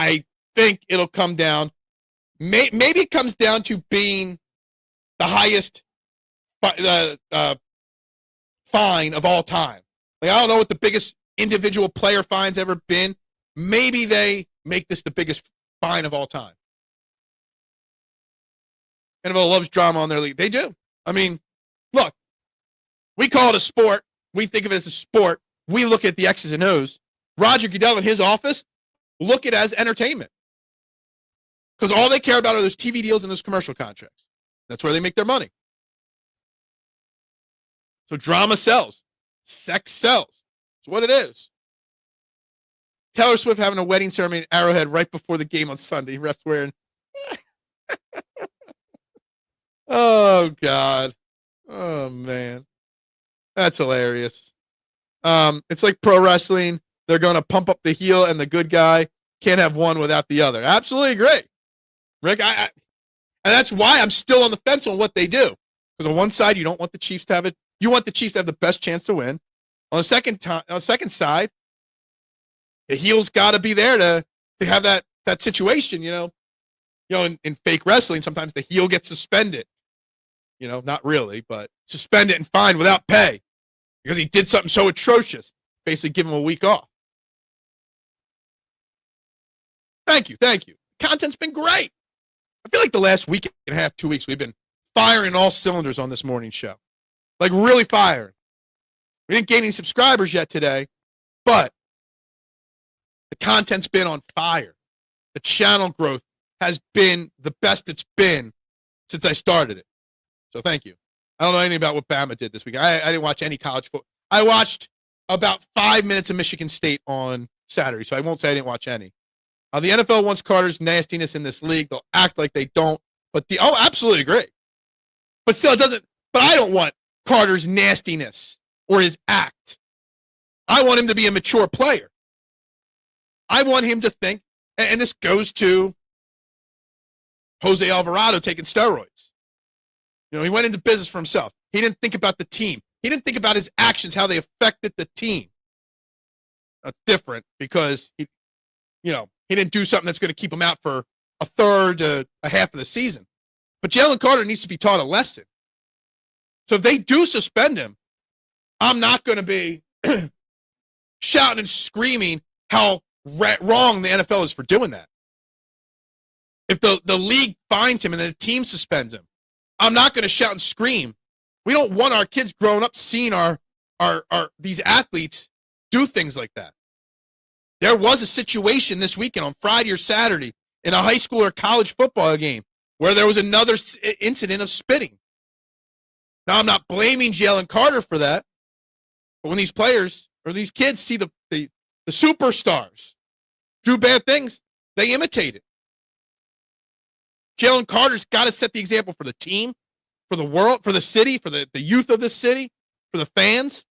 I think it'll come down. Maybe it comes down to being the highest fine of all time. Like, I don't know what the biggest individual player fine's ever been. Maybe they make this the biggest fine of all time. NFL loves drama on their league. They do. I mean, look, we call it a sport. We think of it as a sport. We look at the X's and O's. Roger Goodell in his office look at it as entertainment. Because all they care about are those TV deals and those commercial contracts. That's where they make their money. So drama sells. Sex sells. It's what it is. Taylor Swift having a wedding ceremony at Arrowhead right before the game on Sunday. Refs wearing. Oh, God. Oh, man. That's hilarious. It's like pro wrestling. They're going to pump up the heel and the good guy. Can't have one without the other. Absolutely agree. Rick, and that's why I'm still on the fence on what they do. Because on one side, you don't want the Chiefs to have it. You want the Chiefs to have the best chance to win. On the second side, the heel's got to be there to have that situation. In fake wrestling, sometimes the heel gets suspended. Not really, but suspend it and fined without pay because he did something so atrocious. Basically, give him a week off. Thank you. Content's been great. I feel like the last week and a half, 2 weeks, we've been firing all cylinders on this morning show. Like, really firing. We didn't gain any subscribers yet today, but the content's been on fire. The channel growth has been the best it's been since I started it. So thank you. I don't know anything about what Bama did this week. I didn't watch any college football. I watched about 5 minutes of Michigan State on Saturday, so I won't say I didn't watch any. The NFL wants Carter's nastiness in this league. They'll act like they don't. But absolutely agree. But still, it doesn't. But I don't want Carter's nastiness or his act. I want him to be a mature player. I want him to think, and this goes to Jose Alvarado taking steroids. He went into business for himself. He didn't think about the team. He didn't think about his actions, how they affected the team. That's different because he didn't do something that's going to keep him out for a third to a half of the season. But Jalen Carter needs to be taught a lesson. So if they do suspend him, I'm not going to be shouting and screaming how wrong the NFL is for doing that. If the league finds him and the team suspends him, I'm not going to shout and scream. We don't want our kids growing up seeing our these athletes do things like that. There was a situation this weekend on Friday or Saturday in a high school or college football game where there was another incident of spitting. Now, I'm not blaming Jalen Carter for that, but when these players or these kids see the superstars do bad things, they imitate it. Jalen Carter's got to set the example for the team, for the world, for the city, for the youth of the city, for the fans.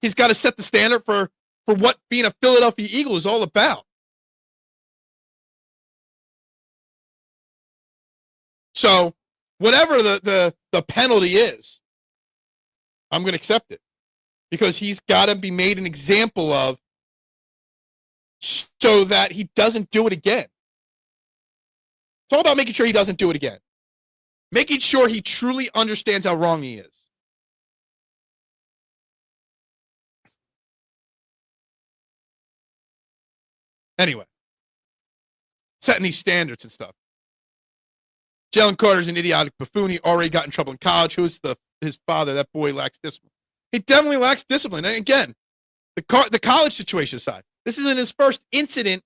He's got to set the standard for what being a Philadelphia Eagle is all about. So whatever the penalty is, I'm going to accept it because he's got to be made an example of so that he doesn't do it again. It's all about making sure he doesn't do it again. Making sure he truly understands how wrong he is. Anyway, setting these standards and stuff. Jalen Carter's an idiotic buffoon. He already got in trouble in college. Who's his father? That boy lacks discipline. He definitely lacks discipline. And again, the college situation aside, this isn't his first incident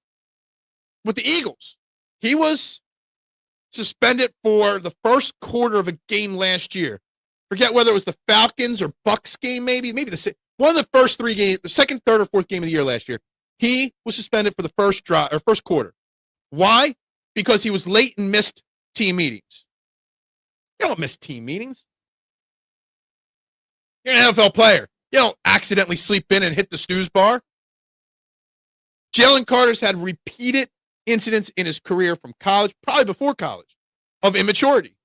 with the Eagles. He was suspended for the first quarter of a game last year. Forget whether it was the Falcons or Bucks game, maybe one of the first three games, the second, third, or fourth game of the year last year. He was suspended for the first quarter. Why? Because he was late and missed team meetings. You don't miss team meetings. You're an NFL player. You don't accidentally sleep in and hit the snooze bar. Jalen Carter's had repeated incidents in his career from college, probably before college, of immaturity.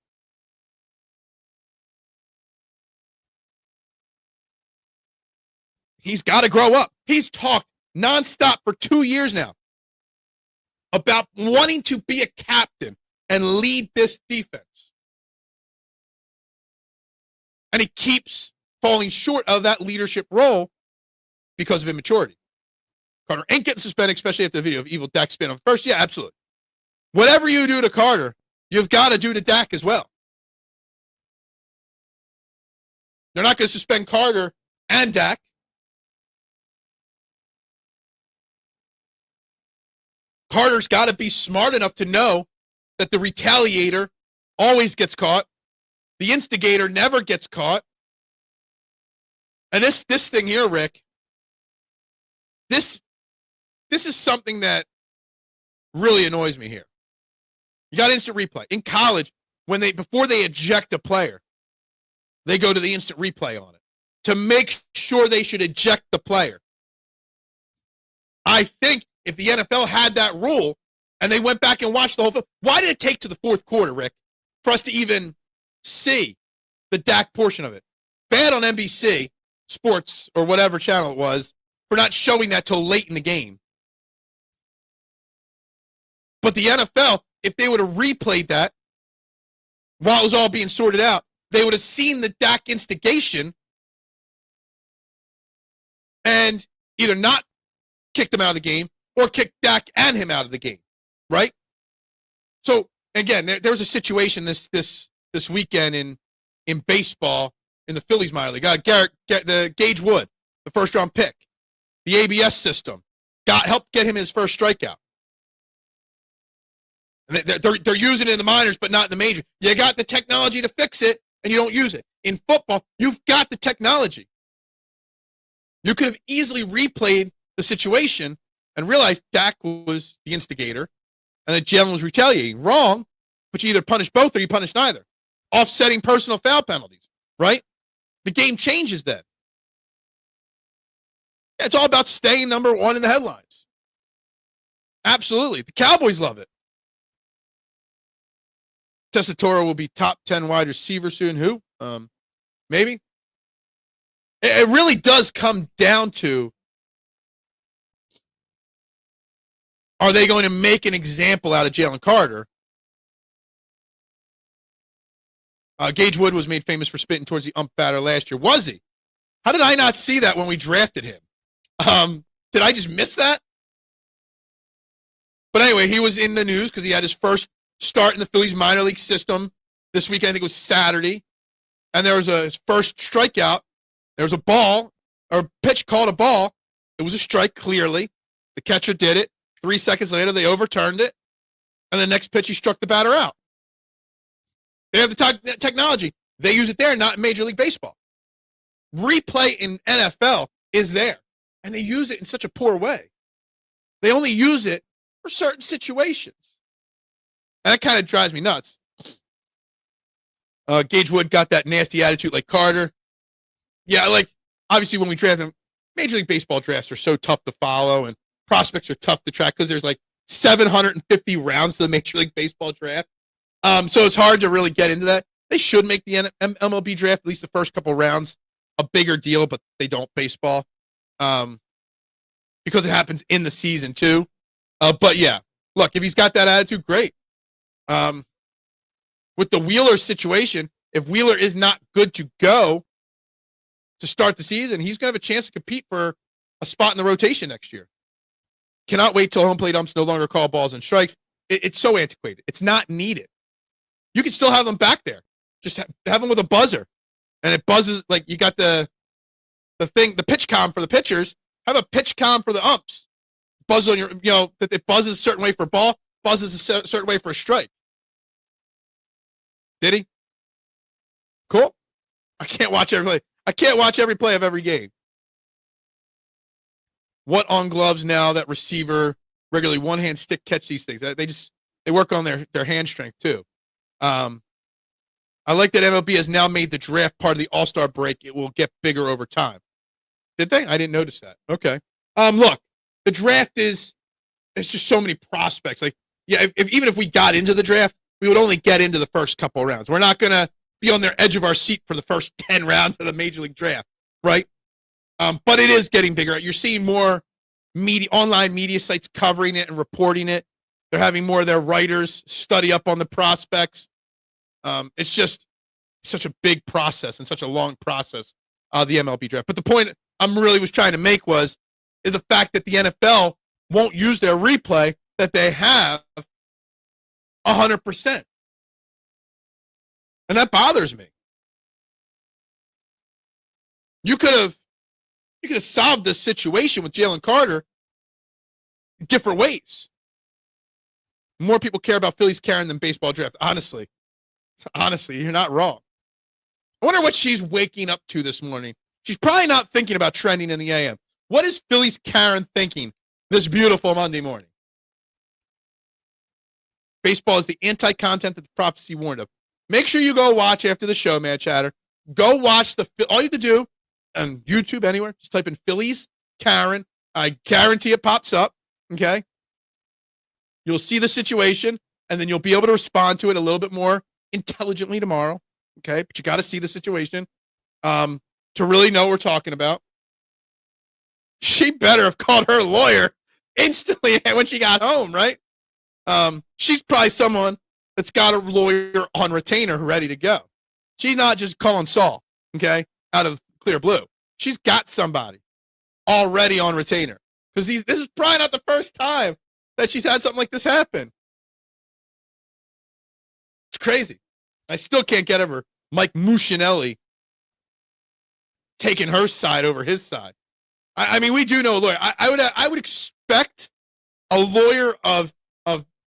He's got to grow up. He's talked nonstop for 2 years now. about wanting to be a captain and lead this defense. And he keeps falling short of that leadership role because of immaturity. Carter ain't getting suspended, especially after the video of evil Dak spin on first. Yeah, absolutely. Whatever you do to Carter, you've got to do to Dak as well. They're not going to suspend Carter and Dak. Carter's got to be smart enough to know that the retaliator always gets caught. The instigator never gets caught. And this thing here, Rick, this is something that really annoys me here. You got instant replay. In college, before they eject a player, they go to the instant replay on it to make sure they should eject the player. I think if the NFL had that rule and they went back and watched the whole film, why did it take to the fourth quarter, Rick, for us to even see the Dak portion of it? Bad on NBC Sports or whatever channel it was for not showing that till late in the game. But the NFL, if they would have replayed that while it was all being sorted out, they would have seen the Dak instigation and either not kicked him out of the game or kicked Dak and him out of the game, right? So, again, there was a situation this weekend in baseball in the Phillies minor league. Gage Wood, the first-round pick, the ABS system, helped get him his first strikeout. And they're using it in the minors, but not in the major. You got the technology to fix it, and you don't use it. In football, you've got the technology. You could have easily replayed the situation and realized Dak was the instigator and that Jalen was retaliating. Wrong, but you either punish both or you punish neither. Offsetting personal foul penalties, right? The game changes then. Yeah, it's all about staying number one in the headlines. Absolutely. The Cowboys love it. Tessitore will be top 10 wide receiver soon. Who? Maybe. It really does come down to, are they going to make an example out of Jalen Carter? Gage Wood was made famous for spitting towards the ump batter last year. Was he? How did I not see that when we drafted him? Did I just miss that? But anyway, he was in the news because he had his first start in the Phillies minor league system this weekend. I think it was Saturday. And there was his first strikeout. There was a ball, or pitch called a ball. It was a strike, clearly. The catcher did it. 3 seconds later, they overturned it. And the next pitch, he struck the batter out. They have the technology. They use it there, not in Major League Baseball. Replay in NFL is there. And they use it in such a poor way. They only use it for certain situations. And that kind of drives me nuts. Gage Wood got that nasty attitude like Carter. Yeah, like, obviously when we draft them, Major League Baseball drafts are so tough to follow and prospects are tough to track because there's like 750 rounds to the Major League Baseball draft. So it's hard to really get into that. They should make the MLB draft, at least the first couple rounds, a bigger deal, but they don't baseball because it happens in the season too. But yeah, look, if he's got that attitude, great. With the Wheeler situation, if Wheeler is not good to go to start the season, he's going to have a chance to compete for a spot in the rotation next year. Cannot wait till home plate umps no longer call balls and strikes. It's so antiquated. It's not needed. You can still have them back there. Just have them with a buzzer. And it buzzes, like you got the pitch comm for the pitchers. Have a pitch comm for the umps. Buzz on that it buzzes a certain way for a ball, buzzes a certain way for a strike. Did he? Cool. I can't watch every play. I can't watch every play of every game. What on gloves now that receiver regularly one hand stick catch these things? They work on their hand strength too. I like that MLB has now made the draft part of the All-Star break. It will get bigger over time. Did they? I didn't notice that. Okay. Look, the draft it's just so many prospects. Like, yeah, even if we got into the draft, we would only get into the first couple of rounds. We're not going to be on the edge of our seat for the first 10 rounds of the Major League Draft, right? But it is getting bigger. You're seeing more online media sites covering it and reporting it. They're having more of their writers study up on the prospects. It's just such a big process and such a long process, the MLB draft. But the point I'm really was trying to make is the fact that the NFL won't use their replay that they have 100%. And that bothers me. You could have solved this situation with Jalen Carter different ways. More people care about Phillies carrying than baseball draft. Honestly, you're not wrong. I wonder what she's waking up to this morning. She's probably not thinking about trending in the AM. What is Phillies Karen thinking this beautiful Monday morning? Baseball is the anti-content that the prophecy warned of. Make sure you go watch after the show, man, chatter. Go watch all you have to do on YouTube, anywhere, just type in Phillies Karen. I guarantee it pops up, okay? You'll see the situation, and then you'll be able to respond to it a little bit more intelligently tomorrow, okay? But you got to see the situation to really know what we're talking about. She better have called her lawyer instantly when she got home, right? She's probably someone that's got a lawyer on retainer ready to go. She's not just calling Saul, okay, out of clear blue. She's got somebody already on retainer because this is probably not the first time that she's had something like this happen. It's crazy. I still can't get over Mike Muscinelli taking her side over his side. I mean, we do know a lawyer. I would expect a lawyer of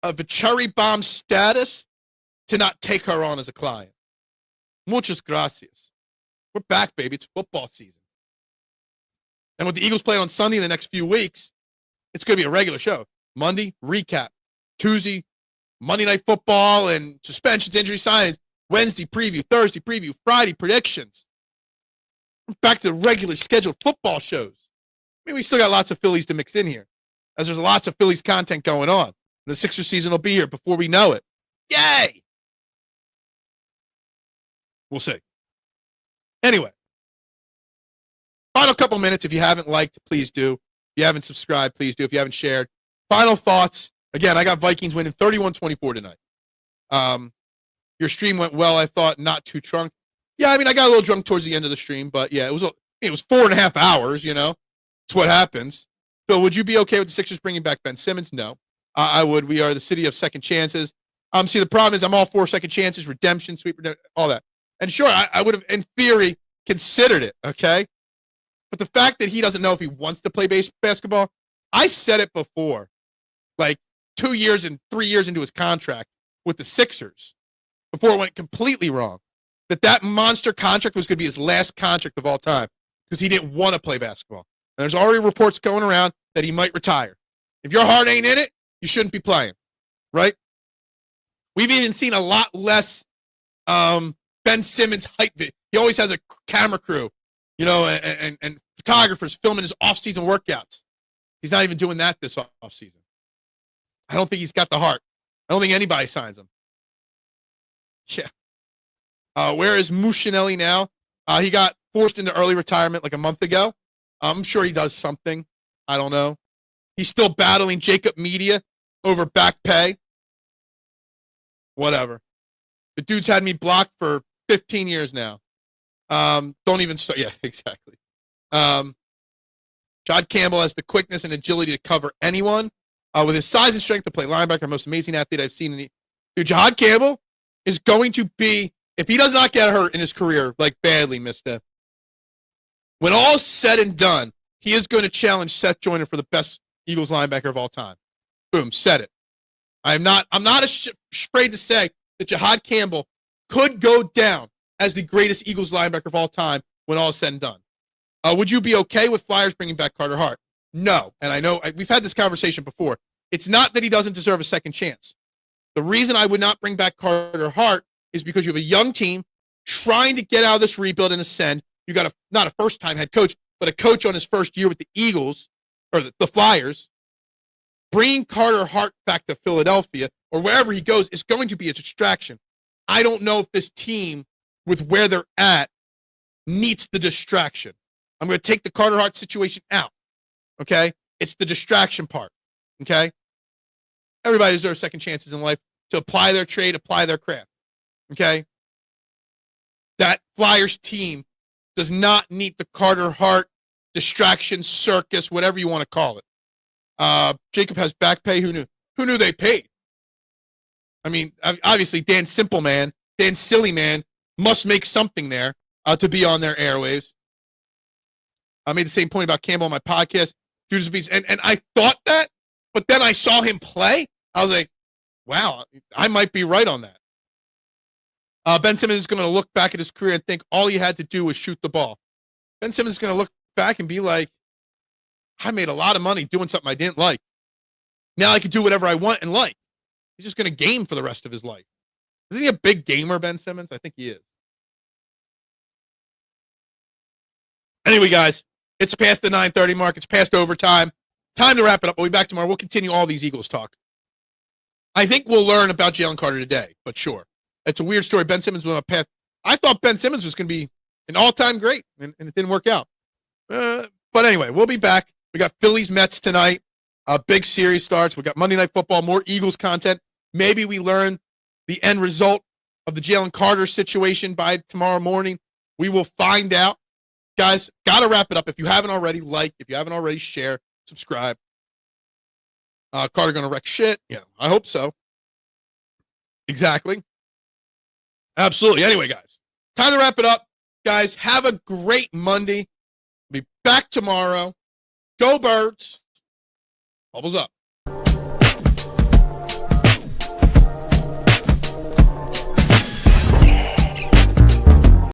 a cherry bomb status to not take her on as a client. Muchas gracias. We're back, baby. It's football season. And with the Eagles playing on Sunday in the next few weeks, it's going to be a regular show. Monday, recap. Tuesday, Monday Night Football and suspensions, injury signings. Wednesday, preview. Thursday, preview. Friday, predictions. Back to the regular scheduled football shows. I mean, we still got lots of Phillies to mix in here, as there's lots of Phillies content going on. The Sixers season will be here before we know it. Yay! We'll see. Anyway, final couple minutes. If you haven't liked, please do. If you haven't subscribed, please do. If you haven't shared. Final thoughts. Again, I got Vikings winning 31-24 tonight. Your stream went well, I thought. Not too drunk. Yeah, I mean, I got a little drunk towards the end of the stream, but yeah, it was 4.5 hours, you know. It's what happens. So would you be okay with the Sixers bringing back Ben Simmons? No. I would. We are the city of second chances. See, the problem is I'm all for second chances, redemption, sweep, all that. And sure, I would have, in theory, considered it, okay? But the fact that he doesn't know if he wants to play basketball, I said it before, like 2 years and 3 years into his contract with the Sixers, before it went completely wrong, that monster contract was going to be his last contract of all time because he didn't want to play basketball. And there's already reports going around that he might retire. If your heart ain't in it, you shouldn't be playing, right? We've even seen a lot less Ben Simmons hype video. He always has a camera crew, you know, and photographers filming his off-season workouts. He's not even doing that this off-season. I don't think he's got the heart. I don't think anybody signs him. Yeah. Where is Muscinelli now? He got forced into early retirement like a month ago. I'm sure he does something. I don't know. He's still battling Jacob Media over back pay. Whatever. The dude's had me blocked for 15 years now. Don't even start. Yeah, exactly. Jihaad Campbell has the quickness and agility to cover anyone. With his size and strength to play linebacker, most amazing athlete I've seen. Dude, Jihaad Campbell is going to be, if he does not get hurt in his career, like badly, mister, when all's said and done, he is going to challenge Seth Joyner for the best Eagles linebacker of all time. Boom, said it. I'm not afraid to say that Jihaad Campbell could go down as the greatest Eagles linebacker of all time when all is said and done. Would you be okay with Flyers bringing back Carter Hart? No. And I know we've had this conversation before. It's not that he doesn't deserve a second chance. The reason I would not bring back Carter Hart is because you have a young team trying to get out of this rebuild and ascend. You got not a first-time head coach, but a coach on his first year with the Eagles, or the Flyers. Bringing Carter Hart back to Philadelphia or wherever he goes is going to be a distraction. I don't know if this team, with where they're at, needs the distraction. I'm going to take the Carter Hart situation out, okay? It's the distraction part, okay? Everybody deserves second chances in life to apply their trade, apply their craft. Okay? That Flyers team does not need the Carter Hart distraction circus, whatever you want to call it. Jacob has back pay. Who knew? Who knew they paid? I mean, obviously, Dan Silly Man must make something there to be on their airwaves. I made the same point about Campbell on my podcast. Judas Beast, and I thought that, but then I saw him play. I was like, wow, I might be right on that. Ben Simmons is going to look back at his career and think all he had to do was shoot the ball. Ben Simmons is going to look back and be like, I made a lot of money doing something I didn't like. Now I can do whatever I want and like. He's just going to game for the rest of his life. Isn't he a big gamer, Ben Simmons? I think he is. Anyway, guys, it's past the 9:30 mark. It's past overtime. Time to wrap it up. We'll be back tomorrow. We'll continue all these Eagles talk. I think we'll learn about Jalen Carter today, but sure. It's a weird story. Ben Simmons was on a path. I thought Ben Simmons was going to be an all-time great, and it didn't work out. But anyway, we'll be back. We got Phillies Mets tonight. A big series starts. We got Monday Night Football, more Eagles content. Maybe we learn the end result of the Jalen Carter situation by tomorrow morning. We will find out. Guys, got to wrap it up. If you haven't already, like. If you haven't already, share, subscribe. Carter going to wreck shit? Yeah, I hope so. Exactly. Absolutely. Anyway, guys, time to wrap it up. Guys, have a great Monday. Be back tomorrow. Go Birds. Bubbles up.